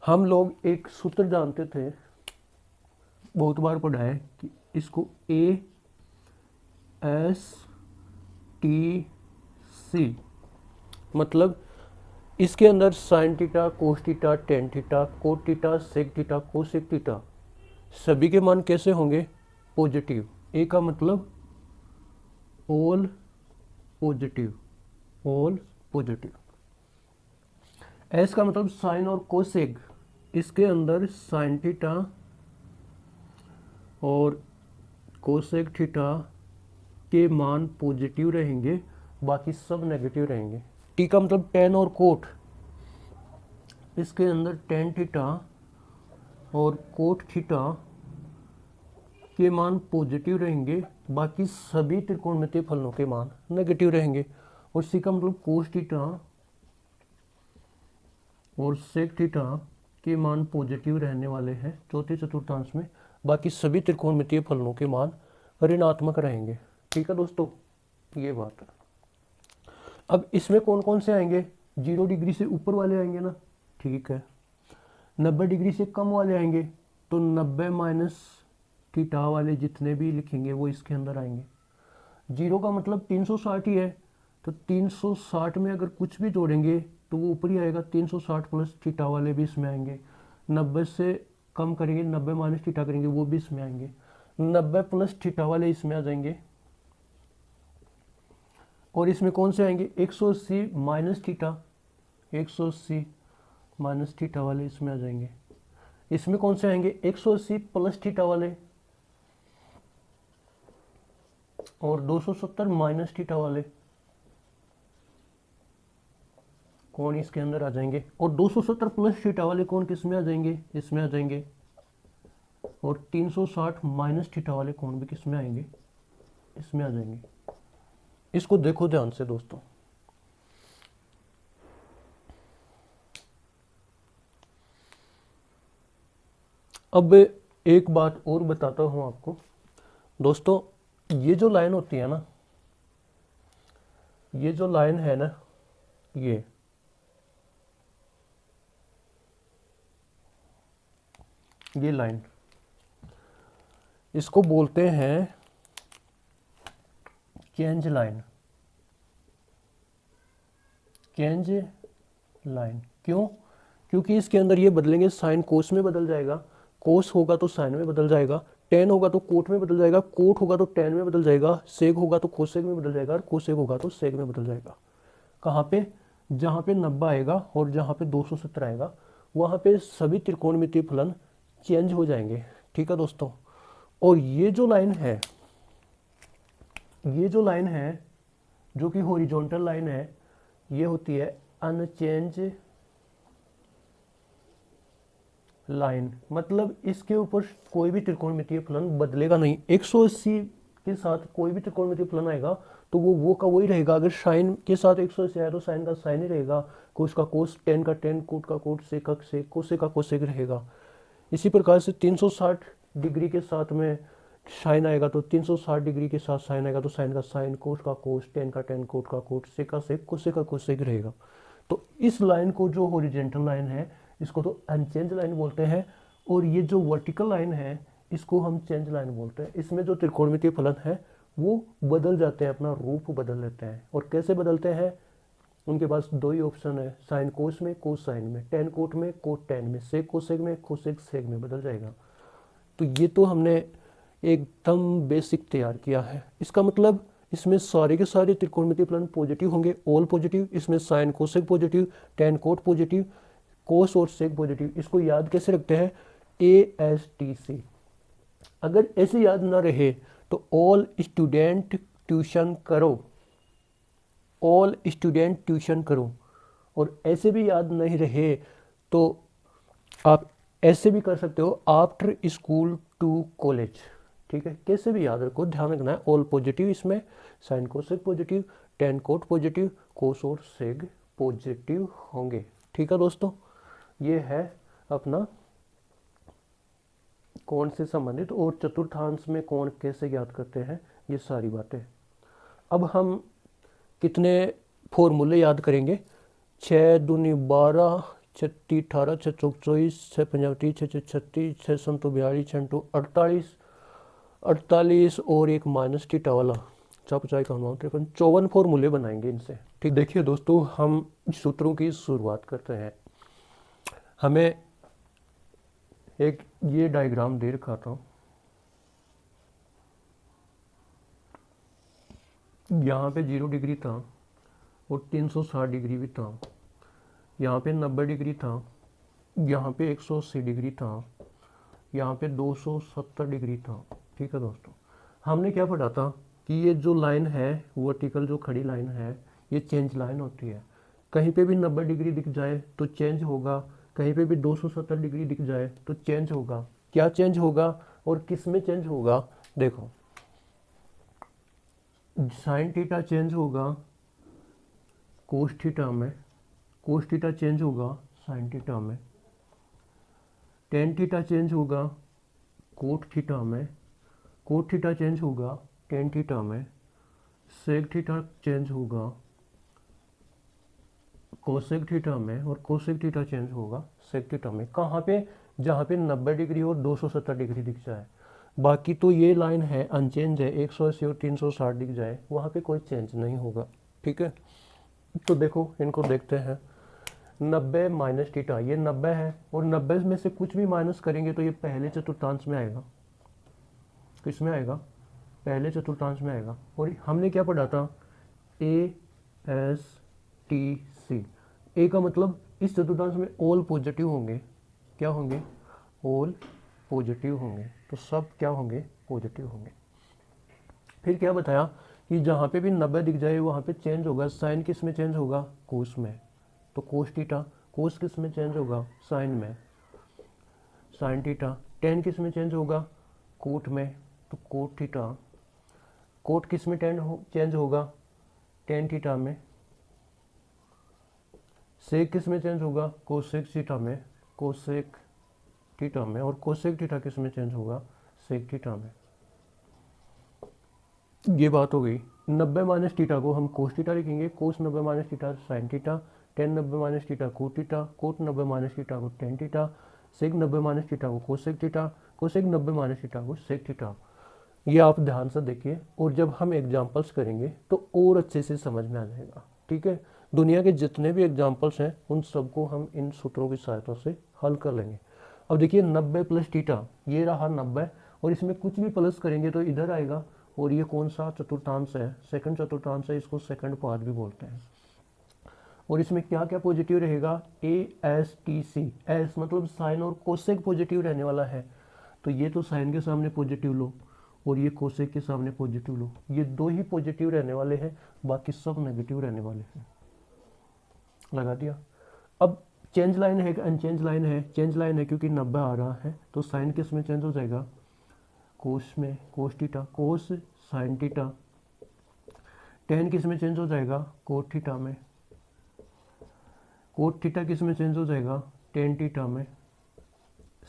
हम लोग एक सूत्र जानते थे, बहुत बार पढ़ा है, कि इसको ए एस टी सी, मतलब इसके अंदर sine theta cos theta tan theta cot theta sec theta cosec theta, सभी के मान कैसे होंगे? पॉजिटिव। ए का मतलब all positive, all positive. S का मतलब साइन और कोसेक, इसके अंदर साइन थीटा और कोसेक थीटा के मान पॉजिटिव रहेंगे, बाकी सब नेगेटिव रहेंगे। टी का मतलब टेन और कोट, इसके अंदर टेन थीटा और कोट थीटा के मान पॉजिटिव रहेंगे, बाकी सभी त्रिकोणमितीय फलनों के मान नेगेटिव रहेंगे। और सी का मतलब कोस थीटा और सेक थीटा के मान पॉजिटिव रहने वाले हैं चौथे चतुर्थांश में, बाकी सभी त्रिकोणमितीय फलनों के मान ऋणात्मक रहेंगे। ठीक है दोस्तों, ये बात है। अब इसमें कौन कौन से आएंगे? 0 डिग्री से ऊपर वाले आएंगे ना, ठीक है। 90 डिग्री से कम वाले आएंगे, तो 90 माइनस थीटा वाले जितने भी लिखेंगे वो इसके अंदर आएंगे। 0 का मतलब 360 ही है, तो 360 में अगर कुछ भी जोड़ेंगे तो वो ऊपर ही आएगा, 360 प्लस थीटा वाले भी इसमें आएंगे। 90 से कम करेंगे, 90 माइनस थीटा करेंगे, वो भी इसमें आएंगे। 90 प्लस थीटा वाले इसमें आ जाएंगे। और इसमें कौन से आएंगे? 180 माइनस थीटा, 180 माइनस थीटा वाले इसमें आ जाएंगे। इसमें कौन से आएंगे? 180 प्लस थीटा वाले, और 270 माइनस थीटा वाले कौन इसके अंदर आ जाएंगे। और 270 प्लस थीटा वाले कौन किस में आ जाएंगे? इसमें आ जाएंगे। और 360 माइनस थीटा वाले कौन भी किस में आएंगे? इसमें आ जाएंगे। इसको देखो ध्यान से दोस्तों। अब एक बात और बताता हूं आपको दोस्तों, ये जो लाइन होती है ना, ये जो लाइन है ना, ये लाइन, इसको बोलते हैं चेंज लाइन। चेंज लाइन क्यों? क्योंकि इसके अंदर ये बदलेंगे, साइन कोस में बदल जाएगा, कोस होगा तो साइन में बदल जाएगा, टेन होगा तो कोट में बदल जाएगा, कोट होगा तो टेन में बदल जाएगा, सेक होगा तो कोसेक में बदल जाएगा, और कोसेक होगा तो सेक में बदल जाएगा। कहाँ पे? जहाँ पे 90 आएगा और जहाँ पे 270 आएगा, वहाँ पे सभी त्रिकोणमितीय फलन चेंज हो जाएंगे। ठीक है दोस्तों। और ये जो लाइन है, ये जो लाइन है जो कि हॉरिजॉन्टल लाइन है, ये होती है अनचेंज लाइन। मतलब इसके ऊपर कोई भी त्रिकोणमितीय फलन बदलेगा नहीं। 180 के साथ कोई भी त्रिकोणमितीय फलन आएगा तो वो का वही रहेगा। अगर साइन के साथ 180 आया तो साइन का साइन ही रहेगा, कोस का कोस, टेन का टेन, कोट का कोट, सेक का सेक, कोसेक का कोसेक रहेगा। इसी प्रकार से 360 डिग्री के साथ में साइन आएगा तो 360 डिग्री के साथ साइन आएगा तो साइन का साइन, कोस का कोस, टेन का टेन, कोट का कोट, सेक का सेक, कोसेक का कोसेक रहेगा। तो इस लाइन को जो हॉरिजॉन्टल लाइन है इसको तो अनचेंज लाइन बोलते हैं, और ये जो वर्टिकल लाइन है इसको हम चेंज लाइन बोलते हैं। इसमें जो त्रिकोणमितीय फलन है वो बदल जाते हैं, अपना रूप बदल लेते हैं। और कैसे बदलते हैं? उनके पास दो ही ऑप्शन है, साइन कोस में, कोस साइन में, टेन कोट में, कोट टेन में, सेक कोसेक में, कोसेक सेक में बदल जाएगा। तो ये तो हमने एकदम बेसिक तैयार किया है। इसका मतलब इसमें सारे के सारे त्रिकोणमितीय फलन पॉजिटिव होंगे, ऑल पॉजिटिव। इसमें sin cosec positive, tan cot positive, cos और सेक पॉजिटिव। इसको याद कैसे रखते हैं? ASTC। अगर ऐसे याद ना रहे तो ऑल स्टूडेंट ट्यूशन करो, ऑल स्टूडेंट ट्यूशन करो। और ऐसे भी याद नहीं रहे तो आप ऐसे भी कर सकते हो, आफ्टर स्कूल टू कॉलेज। ठीक है, कैसे भी याद रखो, ध्यान रखना है ऑल पॉजिटिव, इसमें sin cosec positive, tan cot positive, cos और सेक पॉजिटिव होंगे। ठीक है दोस्तों, ये है अपना कोण से संबंधित, और चतुर्थांश में कोण कैसे ज्ञात करते हैं ये सारी बातें। अब हम कितने फॉर्मूले याद करेंगे? 6 दूनी 12, 36 18, 6 चौक 24, 6 पंजा 30, 6 6 36, 6 संतो 42, 6 इंटू 48, 48 और एक माइनस थीटा वाला 4 का 53, 54 फॉर्मूले बनाएंगे इनसे। ठीक, देखिए दोस्तों, हम सूत्रों की शुरुआत करते हैं। हमें एक ये डायग्राम दे रखा था, यहाँ पे 0 डिग्री था और 360 डिग्री भी था, यहाँ पे 90 डिग्री था, यहाँ पे 180 डिग्री था, यहाँ पे 270 डिग्री था। ठीक है दोस्तों, हमने क्या पढ़ा था कि ये जो लाइन है वर्टिकल जो खड़ी लाइन है ये चेंज लाइन होती है। कहीं पे भी 90 डिग्री दिख जाए तो चेंज होगा, कहीं पे भी 270 डिग्री दिख जाए तो चेंज होगा। क्या चेंज होगा और किस में चेंज होगा? देखो, साइन थीटा चेंज होगा कोस थीटा में, कोस थीटा चेंज होगा साइन थीटा में, टेन थीटा चेंज होगा कोट थीटा में, कोट थीटा चेंज होगा टेन थीटा में, सेक थीटा चेंज होगा कोसेक थीटा में, और कोसेक थीटा चेंज होगा सेक थीटा में। कहाँ पे? जहाँ पे 90 डिग्री और 270 डिग्री दिख जाए। बाकी तो ये लाइन है अनचेंज है, 180 और 360 दिख जाए वहाँ पे कोई चेंज नहीं होगा। ठीक है, तो देखो इनको देखते हैं। 90 माइनस थीटा, ये 90 है और 90 में से कुछ भी माइनस करेंगे तो ये पहले चतुर्थांश में आएगा। किस में आएगा? पहले चतुर्थांश में आएगा। और हमने क्या पढ़ा था? ASTC। ए का मतलब इस चतुर्थांश में ऑल पॉजिटिव होंगे। क्या होंगे? ऑल पॉजिटिव होंगे। तो सब क्या होंगे? पॉजिटिव होंगे। फिर क्या बताया कि जहाँ पे भी 90 दिख जाए वहाँ पे चेंज होगा। साइन किस में चेंज होगा? कोस में। तो कोस थीटा, कोस किस में चेंज होगा? साइन में। साइन थीटा, टेन किस में चेंज होगा? कोट में। तो कोट थीटा, कोट किस में चेंज होगा? टेन थीटा में, सेक किस में चेंज होगा, कोसेक थीटा में, कोसेक थीटा में, और कोसेक थीटा किस में चेंज होगा, सेक थीटा में। ये बात हो गई। 90 माइनस थीटा को हम कोस थीटा लिखेंगे, cos 90 minus theta sine theta, tan 90 minus theta cot theta, cot 90 minus theta को tan theta, sec 90 minus theta को cosec theta, cosec 90 minus theta को सेक थीटा। ये आप ध्यान से देखिए, और जब हम एग्जाम्पल्स करेंगे तो और अच्छे से समझ में आ जाएगा। ठीक है, दुनिया के जितने भी एग्जाम्पल्स हैं उन सबको हम इन सूत्रों की सहायता से हल कर लेंगे। अब देखिए 90 प्लस थीटा, ये रहा 90, और इसमें कुछ भी प्लस करेंगे तो इधर आएगा, और ये कौन सा चतुर्थांश है, सेकंड चतुर्थांश है, इसको सेकंड पार्ट भी बोलते हैं। और इसमें क्या क्या पॉजिटिव रहेगा, A S T C, S मतलब साइन और कोसेक पॉजिटिव रहने वाला है, तो ये तो साइन के सामने पॉजिटिव लो और ये कोसेक के सामने पॉजिटिव लो, ये दो ही पॉजिटिव रहने वाले हैं, बाकी सब नेगेटिव रहने वाले हैं। लगा दिया। अब चेंज लाइन है कि अनचेंज लाइन है, चेंज लाइन है क्योंकि 90 आ रहा है, तो साइन किस में चेंज हो जाएगा, कोस में, कोस थीटा, कोस साइन थीटा। टेन किस में चेंज हो जाएगा, कोट थीटा में, कोट थीटा किस में चेंज हो जाएगा, टेन थीटा में,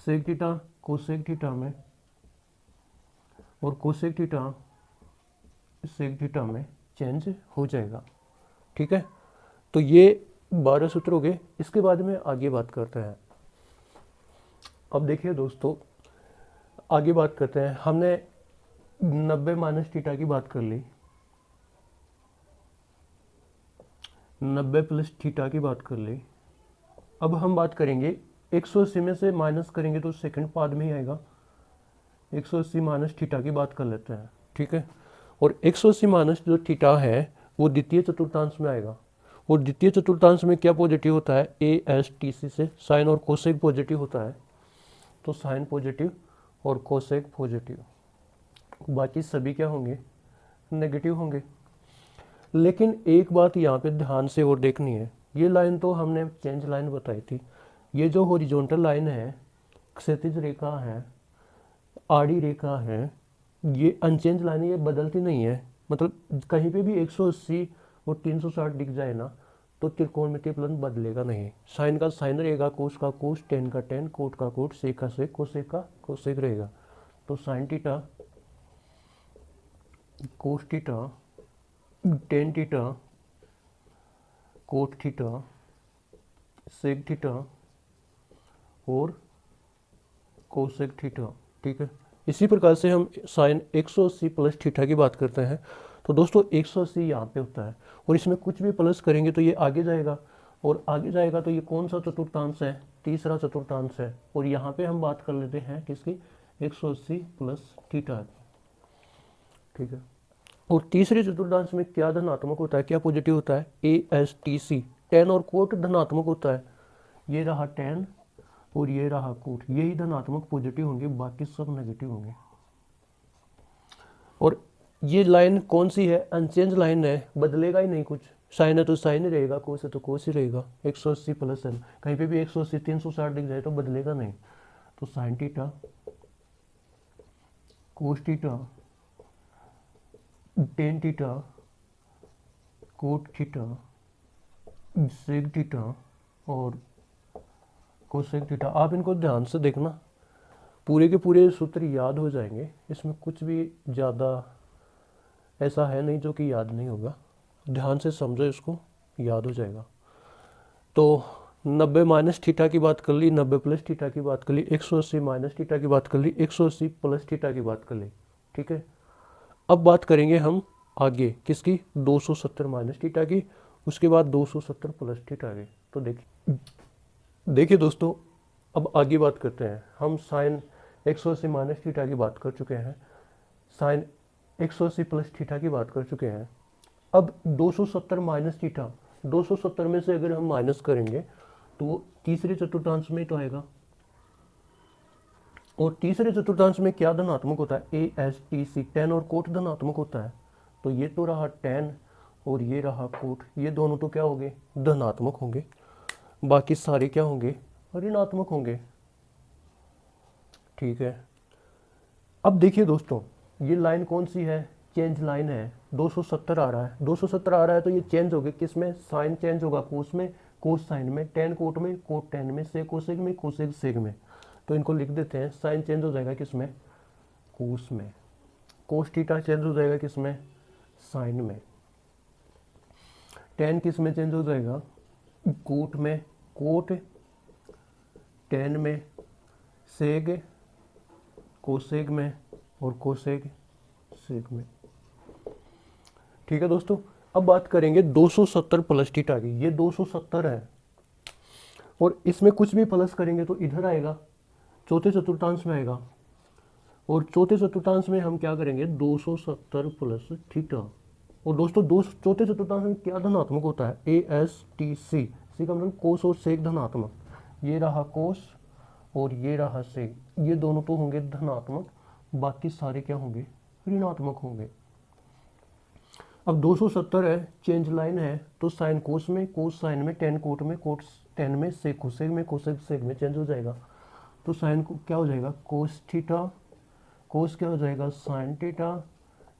सेक थीटा कोसेक थीटा में, और कोसेक थीटा सेक थीटा में चेंज हो जाएगा। ठीक है, तो ये 12 सूत्र हो गए। इसके बाद में आगे बात करते हैं। अब देखिए दोस्तों, आगे बात करते हैं। हमने 90 माइनस थीटा की बात कर ली, 90 प्लस थीटा की बात कर ली। अब हम बात करेंगे 180 में से माइनस करेंगे तो सेकंड पार्ट में ही आएगा, 180 माइनस थीटा की बात कर लेते हैं। ठीक है, और 180 माइनस जो थीटा है वो द्वितीय चतुर्थांश में आएगा, और द्वितीय चतुर्थांश में क्या पॉजिटिव होता है, ए एस टी सी से साइन और कोसेक पॉजिटिव होता है, तो साइन पॉजिटिव और कोसेक पॉजिटिव, बाकी सभी क्या होंगे, नेगेटिव होंगे। लेकिन एक बात यहाँ पे ध्यान से और देखनी है, ये लाइन तो हमने चेंज लाइन बताई थी, ये जो हॉरिजॉन्टल लाइन है, क्षैतिज रेखा है, आड़ी रेखा है, ये अनचेंज लाइन है, ये बदलती नहीं है। मतलब कहीं पे भी 180 और 360 दिख जाए ना तो त्रिकोणमितीय फलन बदलेगा नहीं, साइन का साइन रहेगा, कोस का कोस, टेन का टेन, कोट का कोट, सेक का सेक, कोसेक का कोसेक रहेगा। तो sine theta, cos theta, tan theta, cot theta, sec theta और कोसेक थीटा। ठीक है, इसी प्रकार से हम साइन 180 प्लस थीटा की बात करते हैं। तो दोस्तों 180 यहाँ पे होता है, और इसमें कुछ भी प्लस करेंगे तो ये आगे जाएगा, और आगे जाएगा तो ये कौन सा चतुर्थांश है, तीसरा चतुर्थांश है, और यहाँ पे हम बात कर लेते हैं किसकी, 180 प्लस थीटा की। ठीक है, और तीसरे चतुर्थांश में क्या धनात्मक होता है, क्या पॉजिटिव होता है, A S T C, tan और कोट धनात्मक होता है, ये रहा टेन और ये रहा कोट, यही धनात्मक पॉजिटिव होंगे, बाकी सब नेगेटिव होंगे। और ये लाइन कौन सी है, अनचेंज लाइन है, बदलेगा ही नहीं कुछ, साइन है तो साइन ही रहेगा, कोस है तो कोस ही रहेगा, 180 प्लस है, कहीं पे भी 180 360 दिख जाए तो बदलेगा नहीं। तो sine theta, cos theta, tan theta, cot theta, sec theta और कोसेक थीटा। आप इनको ध्यान से देखना, पूरे के पूरे सूत्र याद हो जाएंगे, इसमें कुछ भी ज़्यादा ऐसा है नहीं जो कि याद नहीं होगा, ध्यान से समझो, इसको याद हो जाएगा। तो 90 माइनस थीटा की बात कर ली, 90 प्लस थीटा की बात कर ली, 180 माइनस थीटा की बात कर ली, 180 प्लस थीटा की बात कर ली। ठीक है, अब बात करेंगे हम आगे किसकी, 270 माइनस थीटा की, उसके बाद 270 प्लस थीटा की। तो देखिए दोस्तों, अब आगे बात करते हैं हम। साइन 180 माइनस थीटा की बात कर चुके हैं, साइन 180 प्लस थीटा की बात कर चुके हैं। अब 270 माइनस थीटा, 270 में से अगर हम माइनस करेंगे तो वो तीसरे चतुर्थांश में तो आएगा, और तीसरे चतुर्थांश में क्या धनात्मक होता है, A S T C, tan और कोट धनात्मक होता है। तो ये तो रहा टेन और ये रहा कोट, ये दोनों तो क्या होंगे, धनात्मक होंगे, बाकी सारे क्या होंगे, ऋणात्मक होंगे। ठीक है, अब देखिए दोस्तों, ये लाइन कौन सी है, चेंज लाइन है, 270 आ रहा है, 270 आ रहा है तो ये चेंज हो गया किस में, साइन चेंज होगा कोस में, कोस साइन में, टेन कोट में, कोट टेन में, सेक कोसेक में, कोसेक सेक में। तो इनको लिख देते हैं, साइन चेंज हो जाएगा किस में, कोस में, कोस थीटा चेंज हो जाएगा किस में, साइन में, टेन किस में चेंज हो जाएगा, कोट में, कोट टेन में, सेक कोसेक में, और कोसेक सेक में। ठीक है दोस्तों, अब बात करेंगे 270 प्लस थीटा की। ये 270 है और इसमें कुछ भी प्लस करेंगे तो इधर आएगा, चौथे चतुर्थांश में आएगा, और चौथे चतुर्थांश में हम क्या करेंगे, 270 प्लस थीटा। और दोस्तों दो चौथे चतुर्थांश में क्या धनात्मक होता है, ASTC, सी का मतलब कोस और सेक धनात्मक। ये रहा कोस और ये रहा सेक, ये दोनों तो होंगे धनात्मक, बाकी सारे क्या होंगे, ऋणात्मक होंगे। अब 270 है, चेंज लाइन है, तो साइन कोस में, कोस साइन में, टेन कोट में, कोट टेन में, सेक कोसेक में, कोसेक सेक में चेंज हो जाएगा। तो साइन क्या हो जाएगा, कोस थीटा, कोस क्या हो जाएगा, साइन थीटा,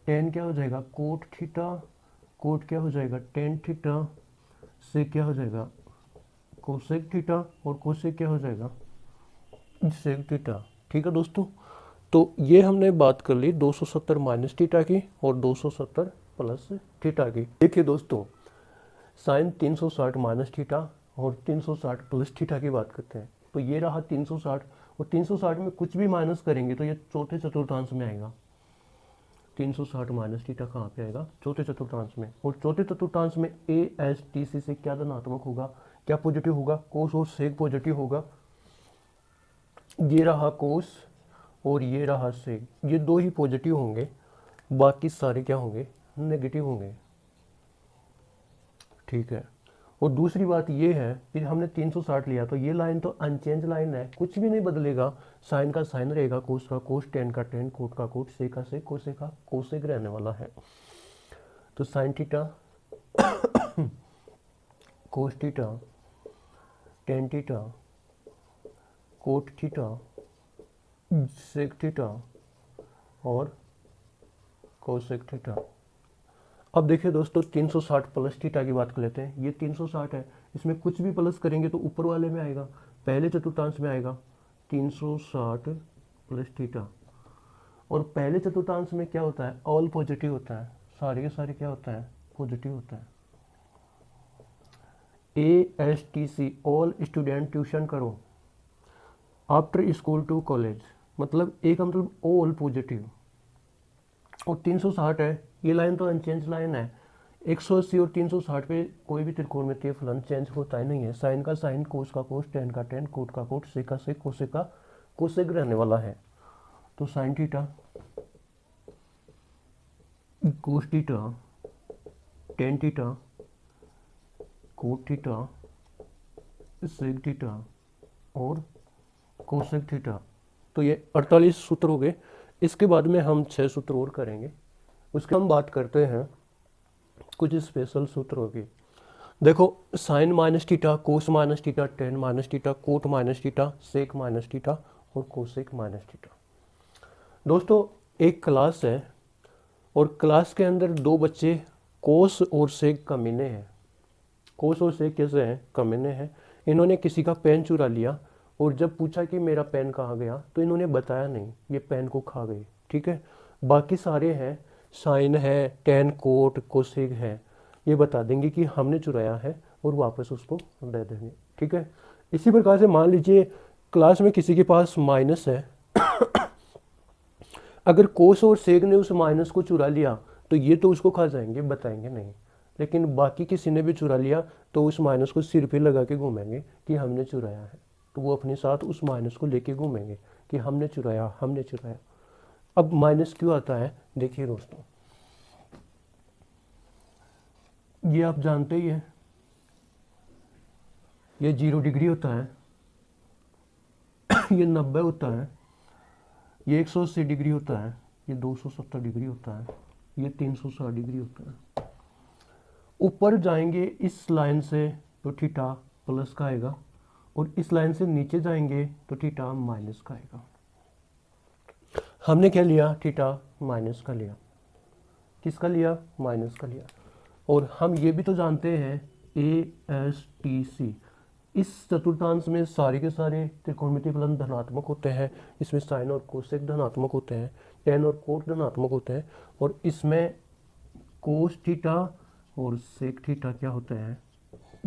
टेन क्या हो जाएगा, कोट थीटा, कोट क्या हो जाएगा, टेन थीटा, सेक क्या हो जाएगा, कोसेक थीटा, और कोसेक क्या हो जाएगा, सेक थीटा। ठीक है दोस्तों, तो ये हमने बात कर ली 270 माइनस थीटा की और 270 प्लस थीटा की। देखिए दोस्तों, साइन 360 माइनस थीटा और 360 प्लस थीटा की बात करते हैं। तो ये रहा 360 और 360 में कुछ भी माइनस करेंगे तो ये चौथे चतुर्थांश में आएगा। 360 माइनस थीटा कहाँ पे आएगा, चौथे चतुर्थांश में। और चौथे चतुर्थांश में ASTC से क्या धनात्मक होगा, क्या पॉजिटिव होगा, कोस और सेक पॉजिटिव होगा। ये रहा कोस और ये रहा सेक, ये दो ही पॉजिटिव होंगे, बाकी सारे क्या होंगे, नेगेटिव होंगे। ठीक है, और दूसरी बात ये है कि हमने 360 लिया तो ये लाइन तो अनचेंज लाइन है, कुछ भी नहीं बदलेगा, साइन का साइन रहेगा, कोस का कोस, टेन का टेन, कोट का कोट, सेक का सेक, कोसेक का कोसेक रहने वाला है। तो sine theta, cos theta, tan theta, cot theta, sec theta और कोसेक थीटा। अब देखिए दोस्तों, 360 प्लस थीटा की बात कर लेते हैं। ये 360 है, इसमें कुछ भी प्लस करेंगे तो ऊपर वाले में आएगा, पहले चतुर्थांश में आएगा 360 प्लस थीटा। और पहले चतुर्थांश में क्या होता है, ऑल पॉजिटिव होता है, सारे के सारे क्या होता है, पॉजिटिव होता है। ASTC, ऑल स्टूडेंट ट्यूशन करो आफ्टर स्कूल टू कॉलेज, मतलब एक का मतलब ऑल पॉजिटिव। और 360 है, ये लाइन तो अनचेंज लाइन है, 180 और 360 पे कोई भी त्रिकोणमितीय फलन चेंज होता ही नहीं है। साइन का साइन, कोस का कोस, टेन का टेन, कोट का कोट, सेक का सेक, कोसेक का कोसेक रहने वाला है। तो sine theta, cos theta, tan theta, cot theta, sec theta और कोसेक थीटा। तो ये 48 सूत्र हो गए। इसके बाद में हम 6 सूत्र और करेंगे, उसके हम बात करते हैं कुछ स्पेशल सूत्रों की। देखो, sine minus theta, cos minus theta, tan minus theta, cot minus theta, sec minus theta और कोसेक माइनस थीटा। दोस्तों, एक क्लास है और क्लास के अंदर दो बच्चे कोस और सेक कमीने हैं। कोस और सेक कैसे हैं, कमीने हैं। इन्होंने किसी का पेन चुरा लिया और जब पूछा कि मेरा पेन कहाँ गया तो इन्होंने बताया नहीं, ये पेन को खा गए। ठीक है, बाकी सारे हैं, साइन है, टेन, कोट, कोसेक है, ये बता देंगे कि हमने चुराया है और वापस उसको दे देंगे। ठीक है, इसी प्रकार से मान लीजिए क्लास में किसी के पास माइनस है अगर कोस और सेक ने उस माइनस को चुरा लिया तो ये तो उसको खा जाएंगे, बताएंगे नहीं। लेकिन बाकी किसी ने भी चुरा लिया तो उस माइनस को सिर पे लगा के घूमेंगे कि हमने चुराया है, तो वो अपने साथ उस माइनस को लेके घूमेंगे कि हमने चुराया, हमने चुराया। अब माइनस क्यों आता है, देखिए दोस्तों, ये आप जानते ही हैं, ये 0 डिग्री होता है, ये 90 होता है, ये 180 डिग्री होता है, ये 270 डिग्री होता है, ये 360 डिग्री होता है। ऊपर जाएंगे इस लाइन से तो थीटा प्लस का आएगा और इस लाइन से नीचे जाएंगे तो थीटा माइनस का आएगा। हमने क्या लिया, थीटा माइनस का लिया। किसका लिया, माइनस का लिया। और हम ये भी तो जानते हैं ASTC, इस चतुर्थांश में सारे के सारे त्रिकोणमितीय फलन धनात्मक होते हैं। इसमें साइन और कोसेक धनात्मक होते हैं, टेन और कोट धनात्मक होते हैं, और इसमें कोस थीटा और सेक थीटा क्या होते हैं,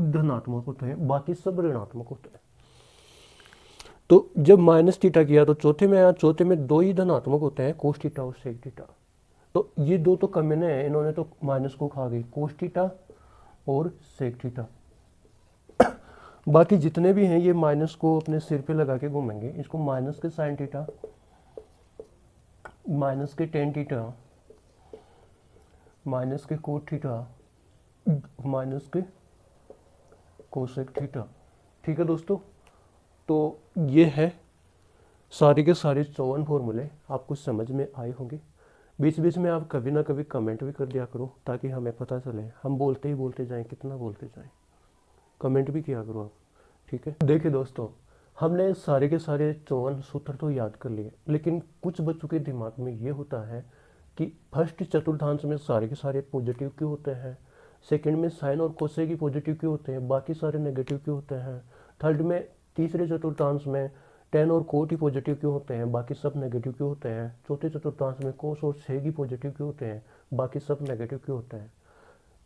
धनात्मक होते हैं, बाकी सब ऋणात्मक होते हैं। तो जब माइनस थीटा किया तो चौथे में आया, चौथे में दो ही धनात्मक होते हैं, कोस थीटा और सेक थीटा। तो ये दो तो कम है, इन्होंने तो माइनस को खा गई, कोस थीटा और सेक थीटा। बाकी जितने भी हैं ये माइनस को अपने सिर पे लगा के घूमेंगे। इसको माइनस के साइन थीटा, माइनस के टेन थीटा, माइनस के कोट थीटा, माइनस के कोसेक थीटा। ठीक है दोस्तों, तो ये है सारे के सारे 54 फॉर्मूले, आपको समझ में आए होंगे। बीच बीच में आप कभी ना कभी कमेंट भी कर दिया करो ताकि हमें पता चले, हम बोलते ही बोलते जाएं, कितना बोलते जाएं, कमेंट भी किया करो आप। ठीक है, देखिए दोस्तों, हमने सारे के सारे 54 सूत्र तो याद कर लिए, लेकिन कुछ बच्चों के दिमाग में ये होता है कि फर्स्ट चतुर्थांश में सारे के सारे पॉजिटिव क्यों होते हैं, सेकंड में साइन और कोसेक की पॉजिटिव क्यों होते हैं, बाकी सारे नेगेटिव क्यों होते हैं, थर्ड में तीसरे चतुर्थांश में टेन और कोट ही पॉजिटिव क्यों होते हैं, बाकी सब नेगेटिव क्यों होते हैं, चौथे चतुर्थांश में कोस और सेक ही पॉजिटिव क्यों होते हैं, बाकी सब नेगेटिव क्यों होते हैं।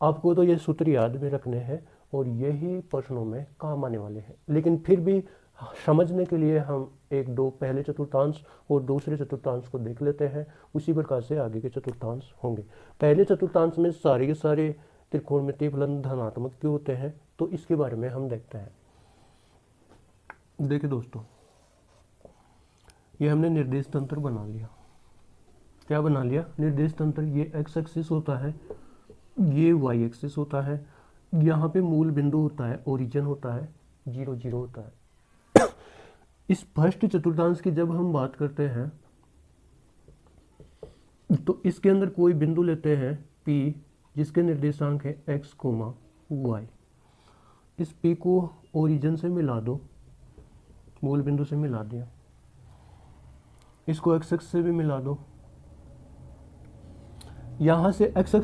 आपको तो ये सूत्र याद में रखने हैं और यही प्रश्नों में काम आने वाले हैं, लेकिन फिर भी समझने के लिए हम एक दो पहले चतुर्थांश और दूसरे चतुर्थांश को देख लेते हैं, उसी प्रकार से आगे के चतुर्थांश होंगे। पहले चतुर्थांश में सारे के सारे त्रिकोणमितीय फलन धनात्मक क्यों होते हैं, तो इसके बारे में हम देखते हैं। देखिए दोस्तों, ये हमने निर्देश तंत्र बना लिया। क्या बना लिया, निर्देश तंत्र। ये एक्स एक्सिस होता है, ये वाई एक्सिस होता है, यहाँ पे मूल बिंदु होता है, ओरिजिन होता है, 0 0 होता है। इस फर्स्ट चतुर्थांश की जब हम बात करते हैं तो इसके अंदर कोई बिंदु लेते हैं P, जिसके निर्देशांक है x, y। इस P को ओरिजिन से मिला दो, मूल बिंदु से मिला दिया, इसको x से भी मिला दो, यहाँ से x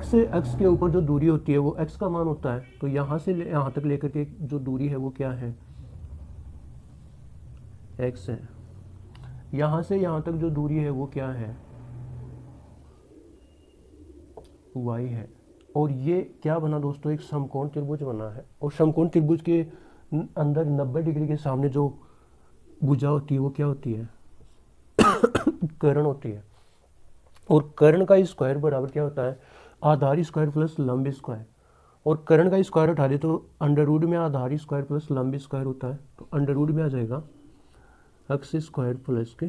से x के ऊपर जो दूरी होती है वो x का मान होता है, तो यहाँ से यहाँ तक लेकर के जो दूरी है वो क्या है, x है। यहाँ से यहाँ तक जो दूरी है वो क्या है, y है। और ये क्या बना दोस्तों, एक समकोण त्रिभुज बना है, और समकोण त्रिभुज के अंदर 90 डिग्री के सामने जो भुजा होती है वो क्या होती है, कर्ण होती है। और कर्ण का स्क्वायर बराबर क्या होता है, आधार स्क्वायर प्लस लंब स्क्वायर। और कर्ण का स्क्वायर उठा दे तो अंडर रूट में आधार स्क्वायर प्लस लंब स्क्वायर होता है, तो अंडर रूट में आ जाएगा एक्स स्क्वायर प्लस के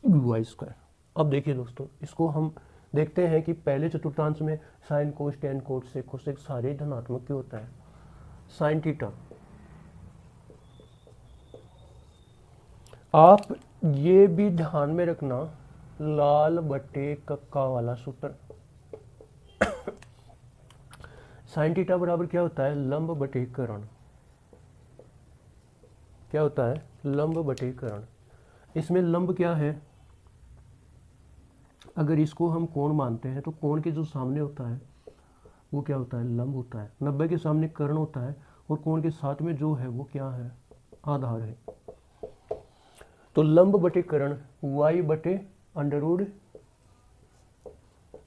वाई स्क्वायर। अब देखिए दोस्तों, इसको हम देखते हैं कि पहले चतुर्थांश में sine cos tan cot sec cosec सारे धनात्मक क्यों होता है। साइन थीटा, आप ये भी ध्यान में रखना, लाल बटे कक्का वाला सूत्र। साइन थीटा बराबर क्या होता है, लंब बटे कर्ण। क्या होता है, लंब बटे कर्ण। इसमें लंब क्या है, अगर इसको हम कोण मानते हैं तो कोण के जो सामने होता है वो क्या होता है, लंब होता है। 90 के सामने कर्ण होता है, और कोण के साथ में जो है वो क्या है, आधार है। तो लंब बटे कर्ण y बटे under root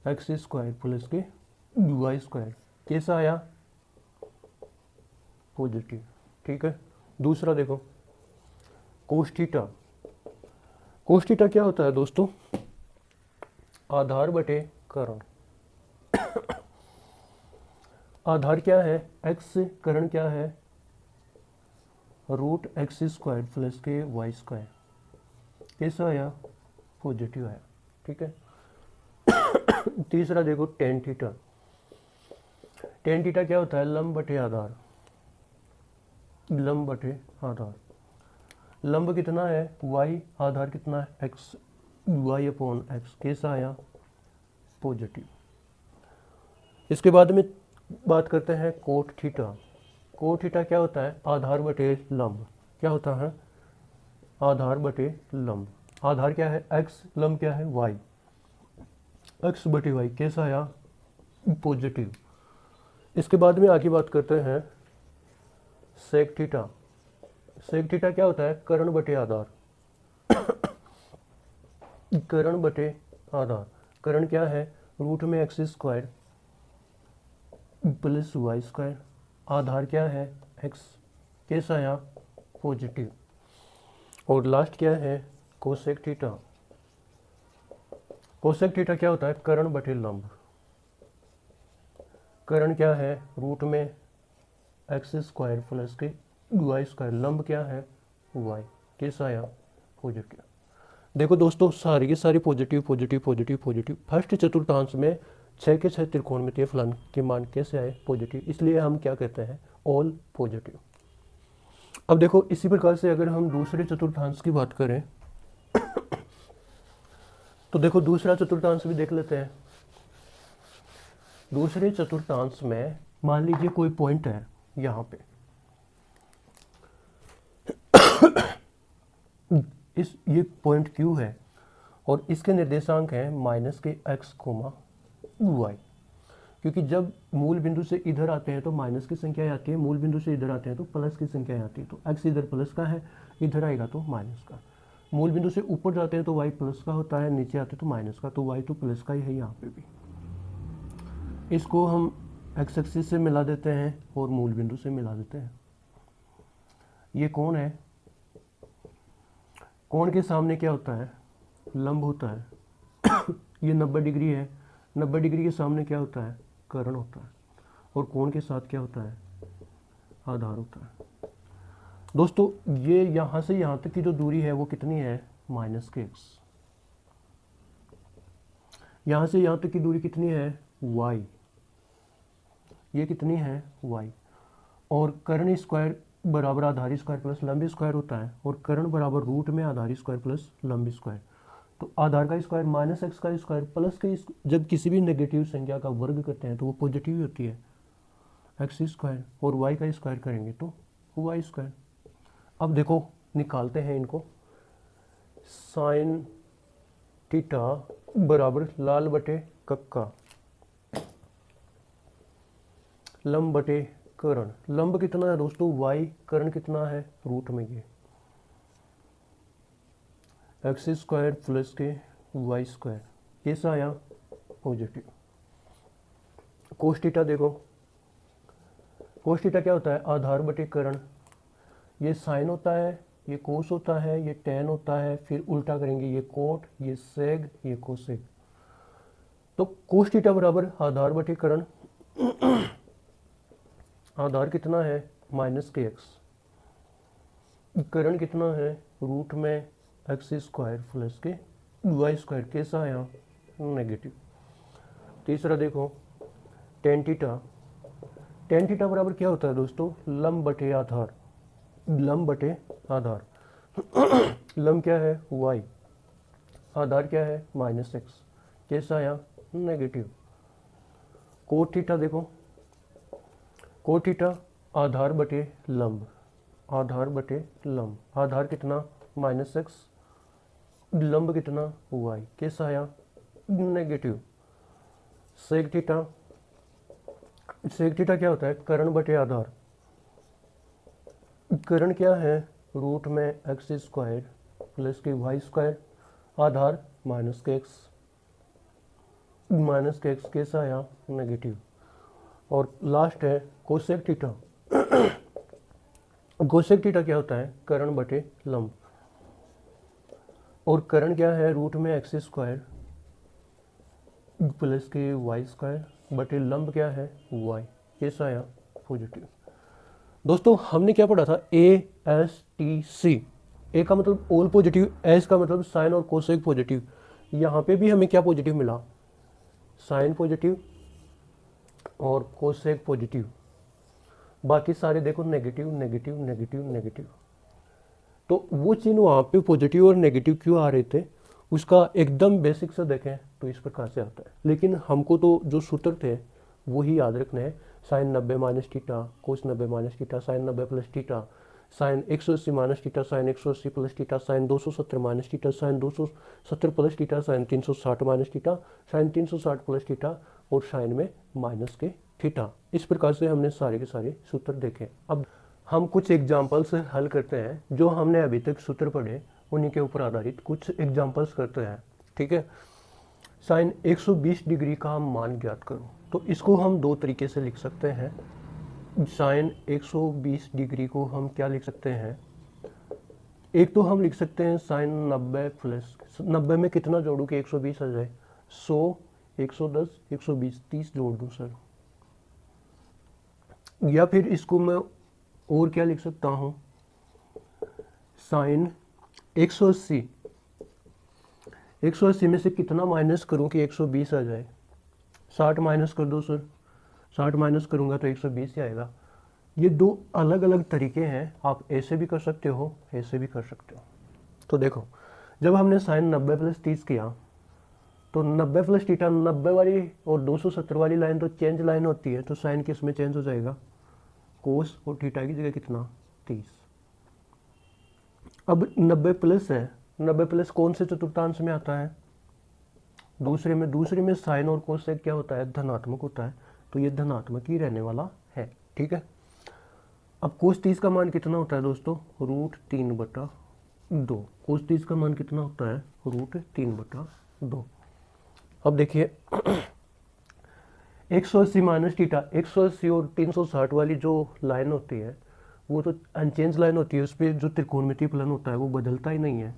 x square plus के वाई स्क्वायर। कैसा आया, पॉजिटिव। ठीक है, दूसरा देखो, कोस थीटा। कोस थीटा क्या होता है दोस्तों, आधार बटे कर्ण। आधार क्या है, x, कर्ण क्या है, रूट एक्स स्क्वायर प्लस के वाई स्क्वायर। कैसा आया, पॉजिटिव है। ठीक है, तीसरा देखो, टेन थीटा। टेन थीटा क्या होता है, लंब बटे आधार। लंब बटे आधार, लंब कितना है y, आधार कितना है x, y अपॉन x। कैसा आया, पॉजिटिव। इसके बाद में बात करते हैं कोट थीटा। कोट थीटा क्या होता है, आधार बटे लंब। क्या होता है, आधार बटे लंब। आधार क्या है x, लंब क्या है y। एक्स बटे वाई कैसा आया, पॉजिटिव। इसके बाद में आगे बात करते हैं सेक थीटा। सेक थीटा क्या होता है, कर्ण बटे आधार। कर्ण बटे आधार, कर्ण क्या है, रूट में X square plus Y square, आधार क्या है एक्स, कैसा आया, पॉजिटिव। और लास्ट क्या है, कोसेक थीटा। कोसेक थीटा क्या होता है, कर्ण बटे लंब। कर्ण क्या है, रूट में एक्स स्क्वायर प्लस के वाई स्क्वायर, लंब क्या है वाई, कैसा आया, पॉजिटिव। देखो दोस्तों, सारी की सारी positive positive positive positive. First चतुर्थांश में 6 के 6 त्रिकोणमितीय फलन के मान कैसे आए, पॉजिटिव, इसलिए हम क्या कहते हैं, ऑल पॉजिटिव। अब देखो इसी प्रकार से अगर हम दूसरे चतुर्थांश की बात करें तो देखो दूसरा चतुर्थांश भी देख लेते हैं। दूसरे चतुर्थांश में मान लीजिए कोई पॉइंट है यहाँ पे, ये पॉइंट Q है और इसके निर्देशांक हैं माइनस के x कोमा वाई। क्योंकि जब मूल बिंदु से इधर आते हैं तो माइनस की संख्या आती है, मूल बिंदु से इधर आते हैं तो प्लस की संख्या आती है। तो x इधर प्लस का है, इधर आएगा तो माइनस का। मूल बिंदु से ऊपर जाते हैं तो y प्लस का होता है, नीचे आते हैं तो माइनस का। तो y तो प्लस का ही है यहाँ पे भी। इसको हम x एक्सिस से मिला देते हैं और मूल बिंदु से मिला देते हैं। ये कौन है, कोण के सामने क्या होता है, लंब होता है। ये 90 डिग्री है, 90 डिग्री के सामने क्या होता है, कर्ण होता है। और कोण के साथ क्या होता है, आधार होता है। दोस्तों ये यहाँ से यहाँ तक की जो दूरी है वो कितनी है, माइनस के x। यहाँ से यहाँ तक की दूरी कितनी है, y। ये कितनी है, y। और कर्ण स्क्वायर बराबर आधार स्क्वायर प्लस लंब स्क्वायर होता है, और कर्ण बराबर रूट में आधार स्क्वायर प्लस लंब स्क्वायर। तो आधार का स्क्वायर माइनस एक्स का स्क्वायर प्लस के, जब किसी भी नेगेटिव संख्या का वर्ग करते हैं तो वो पॉजिटिव होती है, एक्स स्क्वायर, और वाई का स्क्वायर करेंगे तो वाई स्क्वायर। अब देखो निकालते हैं इनको। साइन थीटा बराबर लाल बटे कक्का, लंब बटे कर्ण। लंब कितना है दोस्तों y, कर्ण कितना है रूट में ये एक्स स्क्वायर प्लस के वाई स्क्वायर, कैसा आया, पॉजिटिव। कोस थीटा देखो, कोस थीटा क्या होता है, आधार बटे कर्ण। ये साइन होता है, ये कोस होता है, ये टेन होता है, फिर उल्टा करेंगे, ये कोट, ये सेग, ये कोसेक। तो कोस थीटा बराबर आधार बटे कर्ण। आधार कितना है, माइनस के एक्स, कर्ण कितना है, रूट में एक्स स्क्वायर प्लस के वाई स्क्वायर, कैसा आया, नेगेटिव। तीसरा देखो टेन थीटा। टेन थीटा बराबर क्या होता है दोस्तों, लंब बटे आधार, लंब बटे आधार। लंब क्या है y, आधार क्या है माइनस एक्स, कैसा आया, नेगेटिव। कोट थीटा देखो, कोट थीटा आधार बटे लंब, आधार बटे लंब, आधार कितना माइनस एक्स, लंब कितना y, कैसा आया, negative. Sec theta, sec theta क्या होता है, कर्ण बटे आधार। कर्ण क्या है, रूट में एक्स स्क्वायर प्लस के वाई स्क्वायर, आधार माइनस के एक्स, माइनस के एक्स, कैसा आया, नेगेटिव। और लास्ट है कोसेक थीटा। कोसेक थीटा क्या होता है, कर्ण बटे लंब, और कर्ण क्या है, रूट में एक्स स्क्वायर प्लस के वाई स्क्वायर बटे लंब क्या है वाई, कैसा आया, पॉजिटिव। दोस्तों हमने क्या पढ़ा था, ASTC। ए का मतलब ऑल पॉजिटिव, एस का मतलब साइन और कोसेक पॉजिटिव। यहाँ पे भी हमें क्या पॉजिटिव मिला, साइन पॉजिटिव और कोसेक पॉजिटिव। बाकी सारे देखो नेगेटिव नेगेटिव नेगेटिव नेगेटिव। तो वो चिन्ह वहाँ पे पॉजिटिव और नेगेटिव क्यों आ रहे थे, उसका एकदम बेसिक से देखें तो इस प्रकार से आता है। लेकिन हमको तो जो सूत्र थे वही याद रखना है, sine 90 minus theta, cos 90 minus theta, sine 90 plus theta, sine 180 minus theta, sine 180 plus theta, sine 270 minus theta, sine 270 plus theta, sine 360 minus theta, sine 360 plus theta और साइन में माइनस के थीटा। इस प्रकार से हमने सारे के सारे सूत्र देखे। अब हम कुछ एग्जाम्पल्स हल करते हैं, जो हमने अभी तक सूत्र पढ़े उन्हीं के ऊपर आधारित कुछ एग्जाम्पल्स करते हैं। ठीक है, साइन 120 डिग्री का मान ज्ञात करो। तो इसको हम दो तरीके से लिख सकते हैं। साइन 120 डिग्री को हम क्या लिख सकते हैं, एक तो हम लिख सकते हैं साइन 90 प्लस 90 में कितना जोड़ू कि 120 आ जाए, 100, 110, 120, 30 जोड़ दूं सर। या फिर इसको मैं और क्या लिख सकता हूं, साइन 180 में से कितना माइनस करूं कि 120 आ जाए, 60 माइनस कर दो सर, 60 माइनस करूंगा तो 120 ही आएगा। ये दो अलग अलग तरीके हैं, आप ऐसे भी कर सकते हो, ऐसे भी कर सकते हो। तो देखो, जब हमने साइन 90 प्लस 30 किया तो 90 प्लस थीटा, 90 वाली और 270 वाली लाइन तो चेंज लाइन होती है, तो साइन किस में चेंज हो जाएगा, कोस, और थीटा की जगह कितना, 30। अब 90 प्लस है, 90 प्लस कौन से चतुर्थांश में आता है, दूसरे में साइन और कोस से क्या होता है, धनात्मक होता है, तो ये धनात्मक ही रहने वाला है। ठीक है, अब कोस 30 का मान कितना होता है दोस्तों, √3/2। कोस 30 का मान कितना होता है, √3/2। अब देखिए 180 माइनस थीटा, 180 और 360 वाली जो लाइन होती है वो तो अनचेंज लाइन होती है, उस पर जो त्रिकोणमितीय फलन होता है वो बदलता ही नहीं है,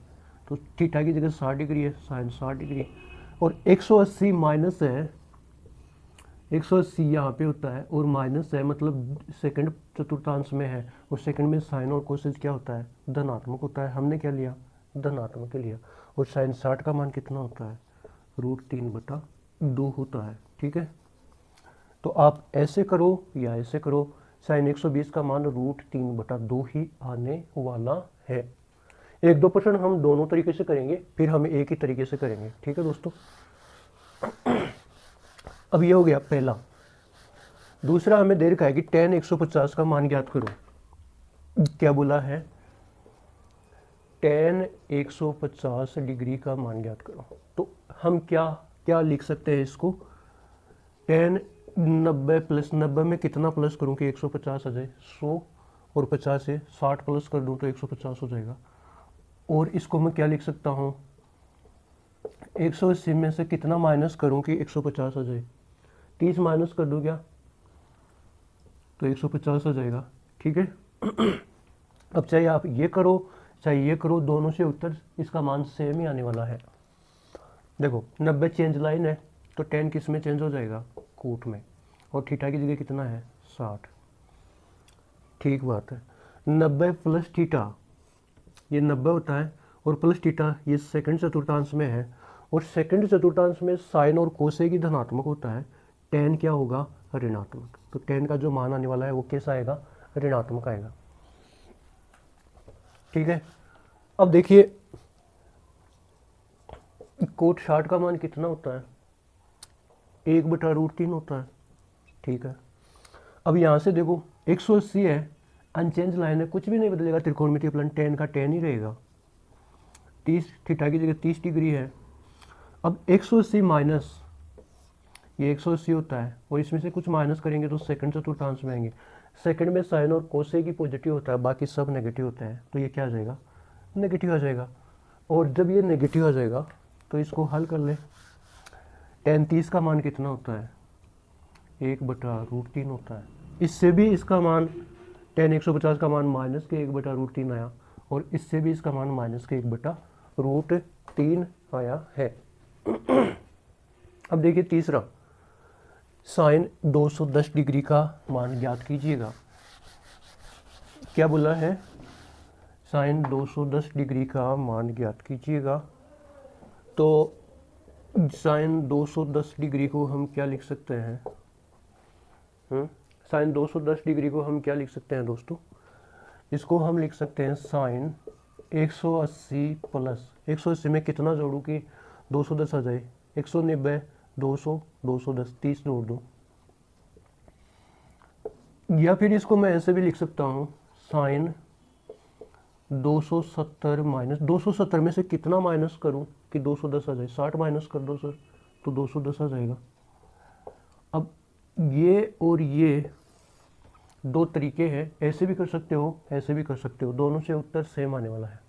तो थीटा की जगह 60 डिग्री है, साइन 60 डिग्री। और 180 माइनस है, 180 यहाँ पे होता है और माइनस है, मतलब सेकंड चतुर्थांश में है, और सेकंड में साइन और कोसेज क्या होता है, धनात्मक होता है। हमने क्या लिया, धनात्मक लिया। और साइन 60 का मान कितना होता है, √3/2 होता है। ठीक है, तो आप ऐसे करो या ऐसे करो, साइन 120 का मान √3/2 ही आने वाला है। 1-2% हम दोनों तरीके से करेंगे, फिर हम एक ही तरीके से करेंगे। ठीक है दोस्तों, अब ये हो गया पहला। दूसरा हमें दे रखा है कि tan 150 का मान ज्ञात करो। क्या बोला है, tan 150 डिग्री का मान ज्ञात करो। तो हम क्या क्या लिख सकते हैं इसको, tan 90 प्लस 90 में कितना प्लस करूं कि 150 आ जाए, 100 और 50 से 60 प्लस कर दूं तो 150 हो जाएगा। और इसको मैं क्या लिख सकता हूं, 180 में से कितना माइनस करूं कि 150 आ जाए, 30 माइनस कर दूं क्या तो 150 आ जाएगा। ठीक है, अब चाहे आप ये करो चाहे ये करो, दोनों से उत्तर इसका मान सेम ही आने वाला है। देखो 90 चेंज लाइन है, तो tan किस में चेंज हो जाएगा, कोट में, और थीटा की जगह कितना है, 60। ठीक बात है, 90 प्लस थीटा ये 90 होता है, और प्लस थीटा ये सेकंड चतुर्थांश में है, और सेकंड चतुर्थांश में साइन और कोसेक ही धनात्मक होता है, tan क्या होगा, ऋणात्मक। तो tan का जो मान आने वाला है वो कैसा आएगा, ऋणात्मक आएगा। ठीक है, अब देखिए कोट 60 का मान कितना होता है, 1/√3 होता है। ठीक है, अब यहाँ से देखो 180 है, अनचेंज लाइन है, कुछ भी नहीं बदलेगा, त्रिकोणमितीय फलन tan का tan ही रहेगा। 30 थीटा की जगह 30 डिग्री है। अब 180 माइनस ये 180 होता है, और इसमें से कुछ माइनस करेंगे तो सेकंड चतुर्थांश में आएंगे। सेकंड में साइन और कोसेक की पॉजिटिव होता है, बाकी सब नेगेटिव होते हैं, तो ये क्या आ जाएगा, नेगेटिव आ जाएगा। और जब ये नेगेटिव आ जाएगा तो इसको हल कर ले, tan 30 का मान कितना होता है, 1/√3 होता है। इससे भी इसका मान tan 150 का मान माइनस के 1/√3 आया, और इससे भी इसका मान माइनस के 1/√3 आया है। अब देखिए तीसरा, साइन 210 डिग्री का मान ज्ञात कीजिएगा। क्या बोला है, साइन 210 डिग्री का मान ज्ञात कीजिएगा। तो साइन 210 डिग्री को हम क्या लिख सकते हैं, साइन 210 डिग्री को हम क्या लिख सकते हैं दोस्तों, इसको हम लिख सकते हैं साइन 180 प्लस 180 में कितना जोड़ू कि 210 आ जाए, 190, 200, 210, 30 जोड़ दो। या फिर इसको मैं ऐसे भी लिख सकता हूँ, साइन 270 माइनस 270 में से कितना माइनस करूं कि 210 आ जाए? 60 माइनस कर दो सर, तो 210 आ जाएगा। अब ये और ये दो तरीके हैं, ऐसे भी कर सकते हो, ऐसे भी कर सकते हो, दोनों से उत्तर सेम आने वाला है।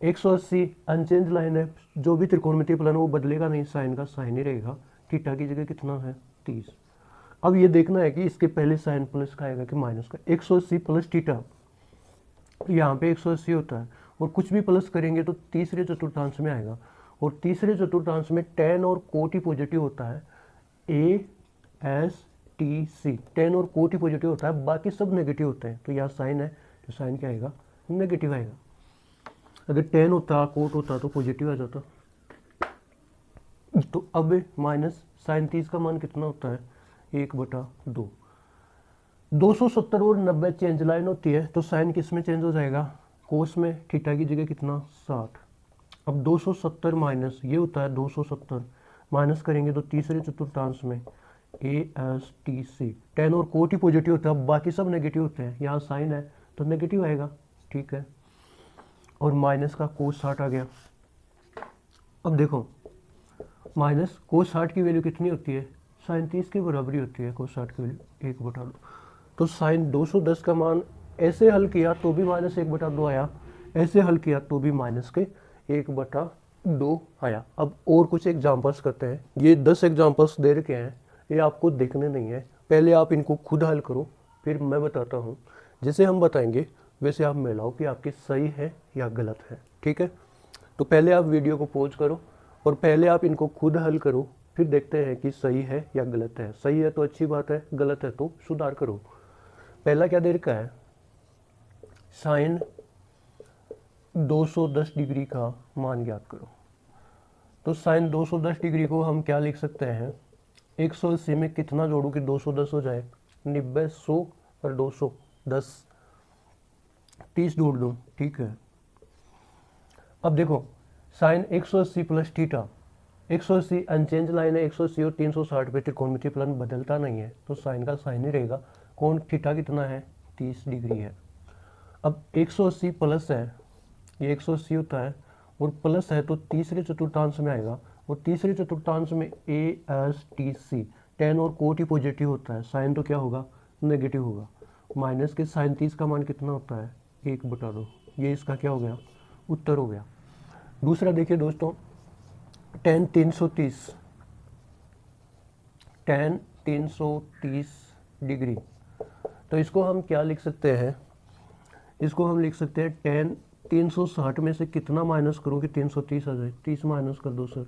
180 अनचेंज लाइन है, जो भी त्रिकोणमितीय फलन वो बदलेगा नहीं, साइन का साइन ही रहेगा। थीटा की जगह कितना है? 30। अब ये देखना है कि इसके पहले साइन प्लस का आएगा कि माइनस का। 180 प्लस थीटा, यहाँ पे 180 होता है और कुछ भी प्लस करेंगे तो तीसरे चतुर्थांश में आएगा, और तीसरे चतुर्थांश में टेन और कोट ही पॉजिटिव होता है। ASTC, टेन और कोट ही पॉजिटिव होता है, बाकी सब नेगेटिव होते हैं। तो यहाँ साइन है, तो साइन क्या आएगा? नेगेटिव आएगा। अगर टेन होता, कोट होता तो पॉजिटिव आ जाता। तो अब माइनस साइन 30 का मान कितना होता है? 1/2। 270 और 90 चेंज लाइन होती है, तो साइन किस में चेंज हो जाएगा? कोस में। थीटा की जगह कितना? 60। अब 270 माइनस ये होता है 270, माइनस करेंगे तो तीसरे चतुर्थांश में ASTC, टेन और कोट ही पॉजिटिव होता है, बाकी सब नेगेटिव होते हैं। यहाँ साइन है तो नेगेटिव आएगा, ठीक है। और माइनस का कोस 60 आ गया। अब देखो माइनस कोस 60 की वैल्यू कितनी होती है? साइन 30 के बराबरी होती है कोस 60 की वैल्यू 1/2। तो साइन 210 का मान ऐसे हल किया तो भी माइनस 1/2 आया, ऐसे हल किया तो भी माइनस के 1/2 आया। अब और कुछ एग्जांपल्स करते हैं। ये 10 एग्जांपल्स दे रखे हैं, ये आपको देखने नहीं है, पहले आप इनको खुद हल करो, फिर मैं बताता हूँ। जैसे हम बताएंगे वैसे आप मिलाओ कि आपकी सही है या गलत है, ठीक है। तो पहले आप वीडियो को पॉज करो और पहले आप इनको खुद हल करो, फिर देखते हैं कि सही है या गलत है। सही है तो अच्छी बात है, गलत है तो सुधार करो। पहला क्या दे रखा है? साइन 210 डिग्री का मान ज्ञात करो। तो साइन 210 डिग्री को हम क्या लिख सकते हैं? 180 में कितना जोड़ू कि 210 हो जाए? 90, 100 और 210, 30 जोड़ दूँ, ठीक है। अब देखो sine 180 plus theta, 180 unchanged line है, 180 और 360 पे त्रिकोणमितीय फलन बदलता नहीं है, तो साइन का साइन ही रहेगा। कोण थीटा कितना है? 30 डिग्री है। अब 180 प्लस है, ये 180 होता है और प्लस है तो तीसरे चतुर्थांश में आएगा, और तीसरे चतुर्थांश में ASTC, टेन और कोट ही पॉजिटिव होता है, साइन तो क्या होगा? नेगेटिव होगा। माइनस के साइन 30 का मान कितना होता है? 1/2। ये इसका क्या हो गया? उत्तर हो गया। दूसरा देखिए दोस्तों, टेन 330, टेन 330 डिग्री, तो इसको हम क्या लिख सकते हैं? इसको हम लिख सकते हैं टेन 360 में से कितना माइनस करूँ कि 330 आ जाए? 30 माइनस कर दो सर।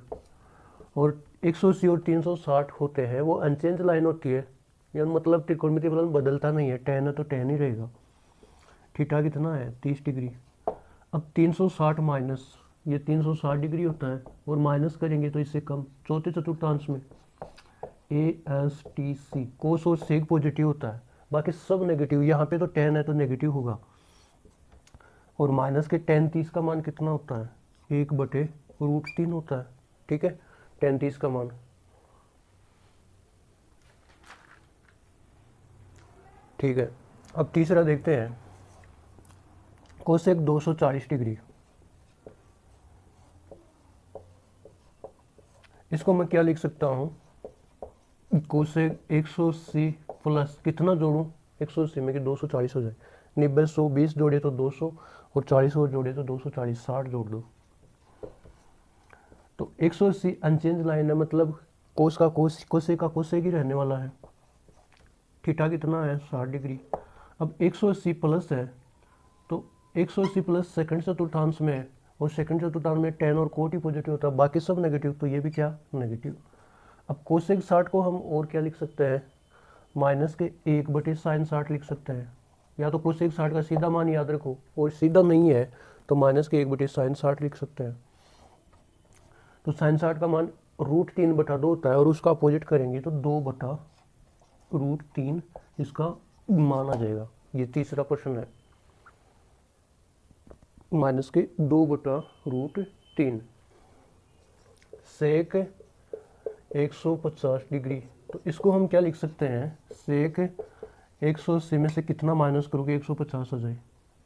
और 180 और 360 होते हैं, वो अनचेंज लाइन होती है, यानी मतलब त्रिकोणमितीय फलन बदलता नहीं है, टेन है तो टेन ही रहेगा। थीटा कितना है? 30 डिग्री। अब 360 माइनस ये 360 डिग्री होता है, और माइनस करेंगे तो इससे कम, चौथे चतुर्थांश में ASTC, कोस और सेक पॉजिटिव होता है, बाकी सब नेगेटिव। यहाँ पे तो टेन है तो नेगेटिव होगा। और माइनस के टेन 30 का मान कितना होता है? 1/√3 होता है, ठीक है। टेन 30 का मान, ठीक है। अब तीसरा देखते हैं, कोसेक 240 डिग्री। इसको मैं क्या लिख सकता हूँ? कोसेक 180 प्लस कितना जोड़ूं? 180 में कि 240 हो जाए, 90, 100, 20 जोड़े तो 200 और 40 और जोड़े तो 240, 60 जोड़ दो। तो 180 अनचेंज लाइन है, मतलब कोस का कोस, कोसे का कोसे ही रहने वाला है। थीटा कितना है? 60 डिग्री। अब 180 प्लस है तो 180 प्लस सेकंड चतुर्थांश में है, और सेकंड चतुर्थांश में टेन और कोट ही पॉजिटिव होता है, बाकी सब नेगेटिव, तो ये भी क्या? नेगेटिव। अब कोसेक 60 को हम और क्या लिख सकते हैं? माइनस के 1/sin 60 लिख सकते हैं, या तो कोसेक 60 का सीधा मान याद रखो, और सीधा नहीं है तो माइनस के 1/sin 60 लिख सकते हैं। तो sin 60 का मान √3/2 होता है, और उसका अपोजिट करेंगे तो 2/√3 इसका मान आ जाएगा। ये तीसरा प्रश्न है, माइनस के 2/√3। सेक 150 डिग्री, तो इसको हम क्या लिख सकते हैं? सेक 180 में से कितना माइनस करोगे 150 आ जाए?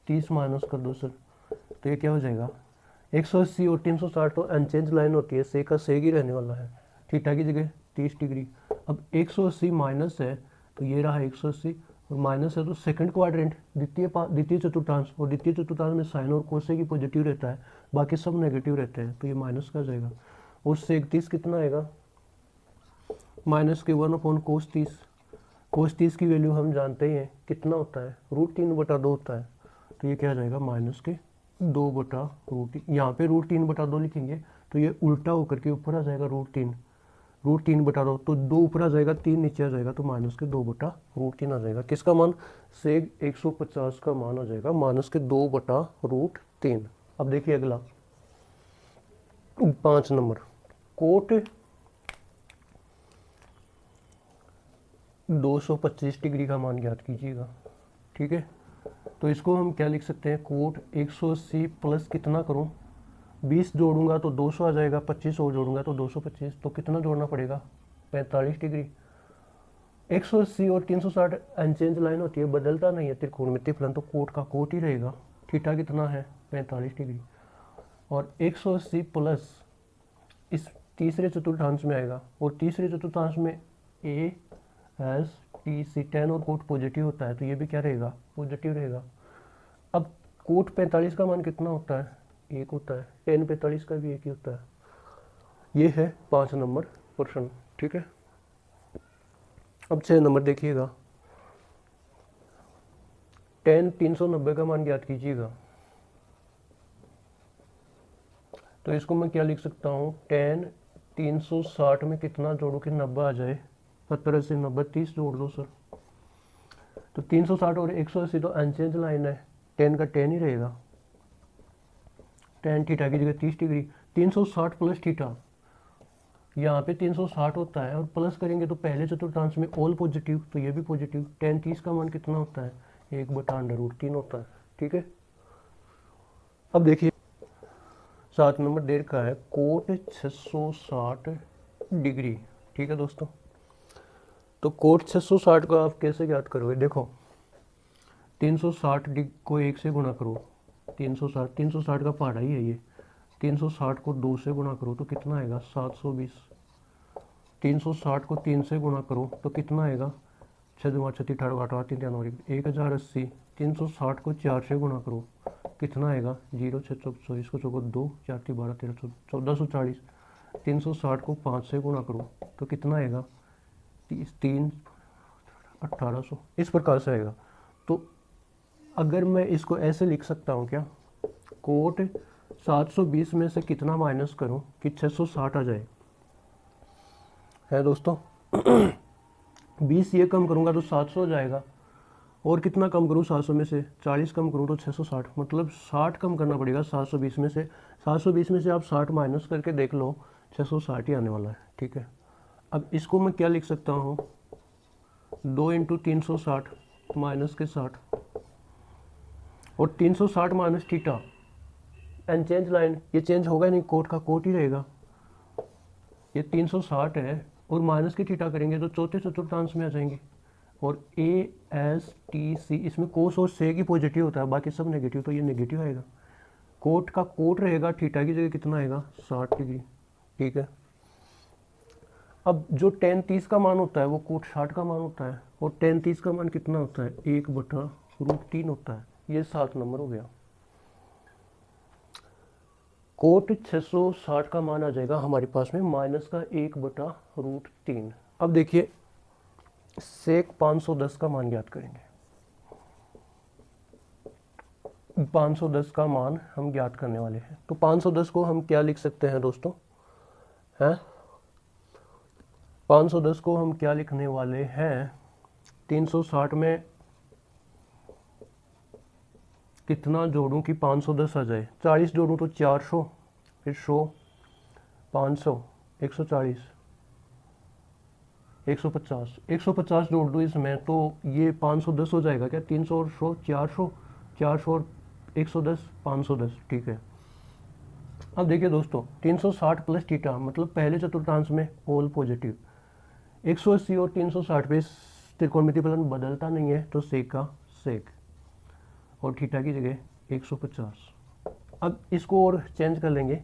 30 माइनस कर दो सर, तो ये क्या हो जाएगा 180 और 360 तो अनचेंज लाइन होती है, सेक का सेक ही रहने वाला है, थीटा की जगह 30 डिग्री। अब 180 माइनस है तो ये रहा 180 और माइनस है तो सेकंड क्वाड्रेंट द्वितीय चतुर्थांश, और द्वितीय चतुर्थांश में साइन और कोसेक की पॉजिटिव रहता है, बाकी सब नेगेटिव रहते हैं, तो ये माइनस का जाएगा। और सेक 30 कितना आएगा माइनस के 1/cos 30। cos 30 की वैल्यू हम जानते ही हैं कितना होता है √3/2 होता है, तो ये क्या आ जाएगा माइनस के 2/√3। यहाँ पे √3/2 लिखेंगे तो ये उल्टा होकर के ऊपर आ जाएगा √3/2, तो 2 ऊपर आ जाएगा 3 नीचे आ जाएगा, तो माइनस के 2/√3 आ जाएगा। किसका मान सेग 150 का मान आ जाएगा माइनस के 2/√3। अब देखिए अगला 5 नंबर, कोट 225 डिग्री का मान ज्ञात कीजिएगा। ठीक है, तो इसको हम क्या लिख सकते हैं, कोट 180 प्लस कितना करूं 20 जोड़ूंगा तो 200 आ जाएगा, 25 और जोड़ूंगा तो 225, तो कितना जोड़ना पड़ेगा 45 डिग्री। 180 और 360 अनचेंज लाइन होती है, बदलता नहीं है त्रिकोणमितीय फलन, तो कोट का कोट ही रहेगा। थीटा कितना है 45 डिग्री, और 180 प्लस इस तीसरे चतुर्थांश में आएगा, और तीसरे चतुर्थांश में A S T C tan और कोट पॉजिटिव होता है, तो ये भी क्या रहेगा पॉजिटिव रहेगा। अब कोट 45 का मान कितना होता है 1 होता है, टेन 45 का भी 1 ही होता है। ये है 5 नंबर प्रश्न। ठीक है, अब 6 नंबर देखिएगा, टेन 390 का मान ज्ञात कीजिएगा। तो इसको मैं क्या लिख सकता हूँ, टेन 360 में कितना जोड़ू कि 90 आ जाए, 70 से 90 30 जोड़ दो सर, तो 360 और 180 तो अनचेंज लाइन है, टेन का टेन ही रहेगा, टेन थीटा की जगह 30 डिग्री। 360 प्लस थीटा, यहाँ पे 360 होता है और प्लस करेंगे तो पहले चतुर्थांश में ऑल पॉजिटिव, तो ये भी पॉजिटिव। टेन 30 का मान कितना होता है 1/√3 होता है। ठीक है, अब देखिए 7 नंबर देर का है, कोट 660 डिग्री। ठीक है दोस्तों, तो कोट 660 को आप कैसे ज्ञात करोगे, देखो 360 डिग्री को 1 से गुणा करो, 360 का पहाड़ा ही है ये, 360 को 2 से गुणा करो तो कितना आएगा 720, 360 को 3 से गुणा करो तो कितना आएगा 6 2 36 18 3 1080। 360 को 4 से गुणा करो कितना आएगा 0 6 24 को चौको 2 4 3 12 13 1440। 360 को 5 से गुणा करो तो कितना आएगा 3 1800, इस प्रकार से आएगा। तो अगर मैं इसको ऐसे लिख सकता हूँ क्या, कोट 720 में से कितना माइनस करूं कि 660 आ जाए, है दोस्तों 20 ये कम करूंगा तो 700 हो जाएगा, और कितना कम करूं 700 में से 40 कम करूं तो 660, मतलब 60 कम करना पड़ेगा 720 में से। 720 में से आप 60 माइनस करके देख लो 660 ही आने वाला है। ठीक है, अब इसको मैं क्या लिख सकता हूँ, 2 × 360 माइनस के 60, और 360 माइनस थीटा अनचेंज लाइन, ये चेंज होगा नहीं, कोट का कोट ही रहेगा। ये 360 है और माइनस की थीटा करेंगे तो चौथे चतुर्थांश में आ जाएंगे, और ए एस टी सी इसमें कोस और से की पॉजिटिव होता है, बाकी सब नेगेटिव, तो ये नेगेटिव आएगा। कोट का कोट रहेगा, थीटा की जगह कितना आएगा 60 डिग्री। ठीक है, अब जो टेन 30 का मान होता है वो कोट 60 का मान होता है, और टेन 30 का मान कितना होता है 1/√3 होता है। ये 7 नंबर हो गया। कोट 660 का मान आ जाएगा हमारे पास में माइनस का 1/√3। अब देखिए सेक 510 का मान ज्ञात करेंगे। 510 का मान हम ज्ञात करने वाले हैं, तो 510 को हम क्या लिख सकते हैं दोस्तों, हैं 510 को हम क्या लिखने वाले हैं, 360 में कितना जोड़ूं कि 510 आ जाए, 40 जोड़ूं तो 400, फिर 100 500 140 150 जोड़ दो इसमें तो ये 510 हो जाएगा क्या, 300 और 100 400, 400 और 110 510। ठीक है, अब देखिए दोस्तों 360 प्लस थीटा मतलब पहले चतुर्थांश में ऑल पॉजिटिव, 180 और 360 पे त्रिकोणमितीय फलन बदलता नहीं है, तो सेक का सेक, और थीटा की जगह 150। अब इसको और चेंज कर लेंगे,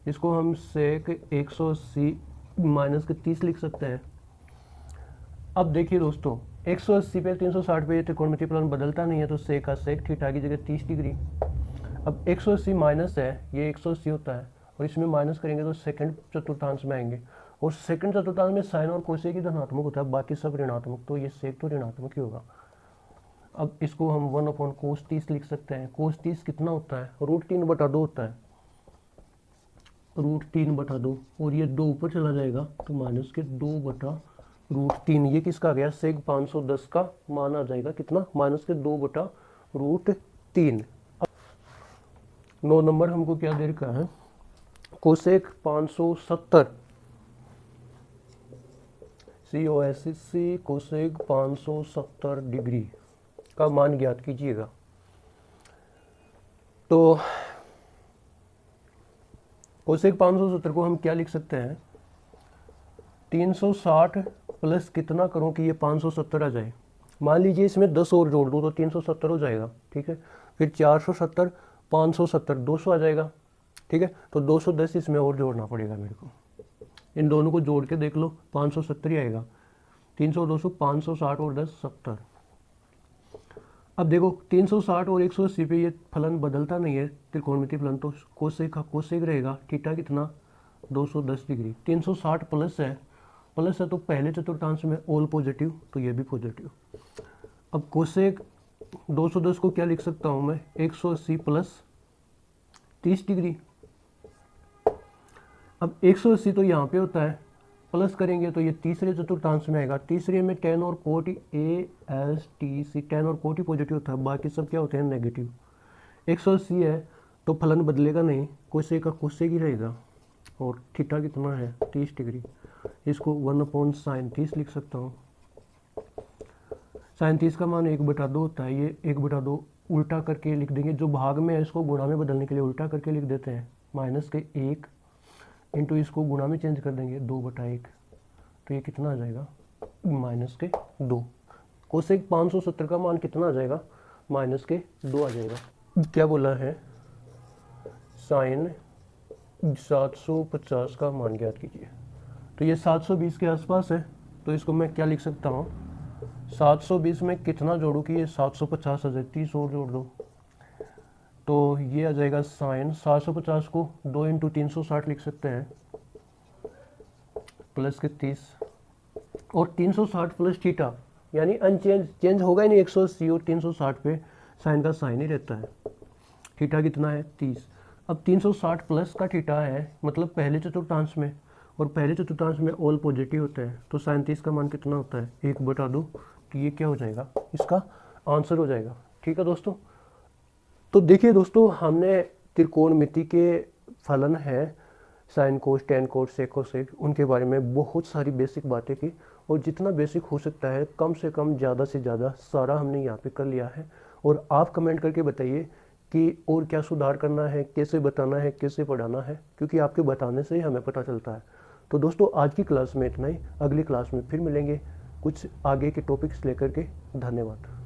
इसको हम सेक 180 माइनस के 30 लिख सकते हैं। अब देखिए दोस्तों 180 पे 360 पे ये त्रिकोणमितीय फलन बदलता नहीं है, तो सेक का सेक थीटा की जगह 30 डिग्री। अब 180 माइनस है, ये 180 होता है और इसमें माइनस करेंगे तो सेकंड चतुर्थांश में आएंगे, और सेकंड चतुर्थांश में साइन और कोसेक ही धनात्मक होता है, बाकी सब ऋणात्मक, तो ये सेक तो ऋणात्मक ही होगा। अब इसको हम 1/cos 30 लिख सकते हैं। cos 30 कितना होता है, √3/2 होता है, √3/2, और ये 2 ऊपर चला जाएगा तो माइनस के 2/√3। ये किसका आ गया, सेक 510 का मान आ जाएगा, कितना, माइनस के 2/√3। 9 नंबर हमको क्या दे रखा है, कोसेक 570, COSC कोसेक 570 डिग्री का मान ज्ञात कीजिएगा। तो कोसेक 570 को हम क्या लिख सकते हैं, 360 प्लस कितना करूं कि ये 570 आ जाए। मान लीजिए इसमें 10 और जोड़ दूं तो 370 हो जाएगा, ठीक है। फिर 470 570 200 आ जाएगा, ठीक है। तो 210 इसमें और जोड़ना पड़ेगा मेरे को, इन दोनों को जोड़ के देख लो 570 ही आएगा। 300 200 560 और 10 70। अब देखो 360 और 180 पे ये फलन बदलता नहीं है त्रिकोणमितीय फलन, तो कोसेक का कोसेक रहेगा, थीटा कितना 210 डिग्री। 360 प्लस है तो पहले चतुर्थांश में ऑल पॉजिटिव, तो ये भी पॉजिटिव। अब कोसेक 210 को क्या लिख सकता हूँ मैं, 180 प्लस 30 डिग्री। अब 180 तो यहाँ पे होता है, प्लस करेंगे तो ये तीसरे चतुर्थांश में आएगा। तीसरे में tan और cot ASTC, tan और cot ही पॉजिटिव होता है, बाकी सब क्या होते हैं नेगेटिव। 180 है तो फलन बदलेगा नहीं, कोसेक का कोसेक ही रहेगा, और थीटा कितना है 30 डिग्री। इसको 1/sin 30 लिख सकता हूँ। sin 30 का मान 1/2 होता है, ये 1/2 उल्टा करके लिख देंगे, जो भाग में है इसको गुणा में बदलने के लिए उल्टा करके लिख देते हैं, माइनस के 1 इंटू इसको गुणा में चेंज कर देंगे 2/1, तो ये कितना आ जाएगा माइनस के 2। कोसेक 570 का मान कितना आ जाएगा, माइनस के 2 आ जाएगा। क्या बोला है, साइन 750 का मान ज्ञात कीजिए। तो ये 720 के आसपास है, तो इसको मैं क्या लिख सकता हूँ, 720 में कितना जोड़ू कि ये 750 आ जाए, 30 और जोड़ दो तो ये आ जाएगा साइन 750 को 2 इंटू 360 लिख सकते हैं, प्लस के 30, और 360 प्लस थीटा, यानी अनचेंज, चेंज होगा ही नहीं। 180 और 360 पे साइन का साइन ही रहता है। थीटा कितना है 30। अब 360 प्लस का थीटा है, मतलब पहले चतुर्थांश में, और पहले चतुर्थांश में ऑल पॉजिटिव होता है, तो साइन 30 का मान कितना होता है 1/2, तो ये क्या हो जाएगा, इसका आंसर हो जाएगा। ठीक है दोस्तों, तो देखिए दोस्तों, हमने त्रिकोणमिति के फलन है साइन कोस टेन कोस सेक कोसेक, उनके बारे में बहुत सारी बेसिक बातें की, और जितना बेसिक हो सकता है कम से कम ज़्यादा से ज़्यादा सारा हमने यहाँ पे कर लिया है। और आप कमेंट करके बताइए कि और क्या सुधार करना है, कैसे बताना है, कैसे पढ़ाना है, क्योंकि आपके बताने से ही हमें पता चलता है। तो दोस्तों आज की क्लास में इतना ही, अगली क्लास में फिर मिलेंगे कुछ आगे के टॉपिक्स लेकर के। धन्यवाद।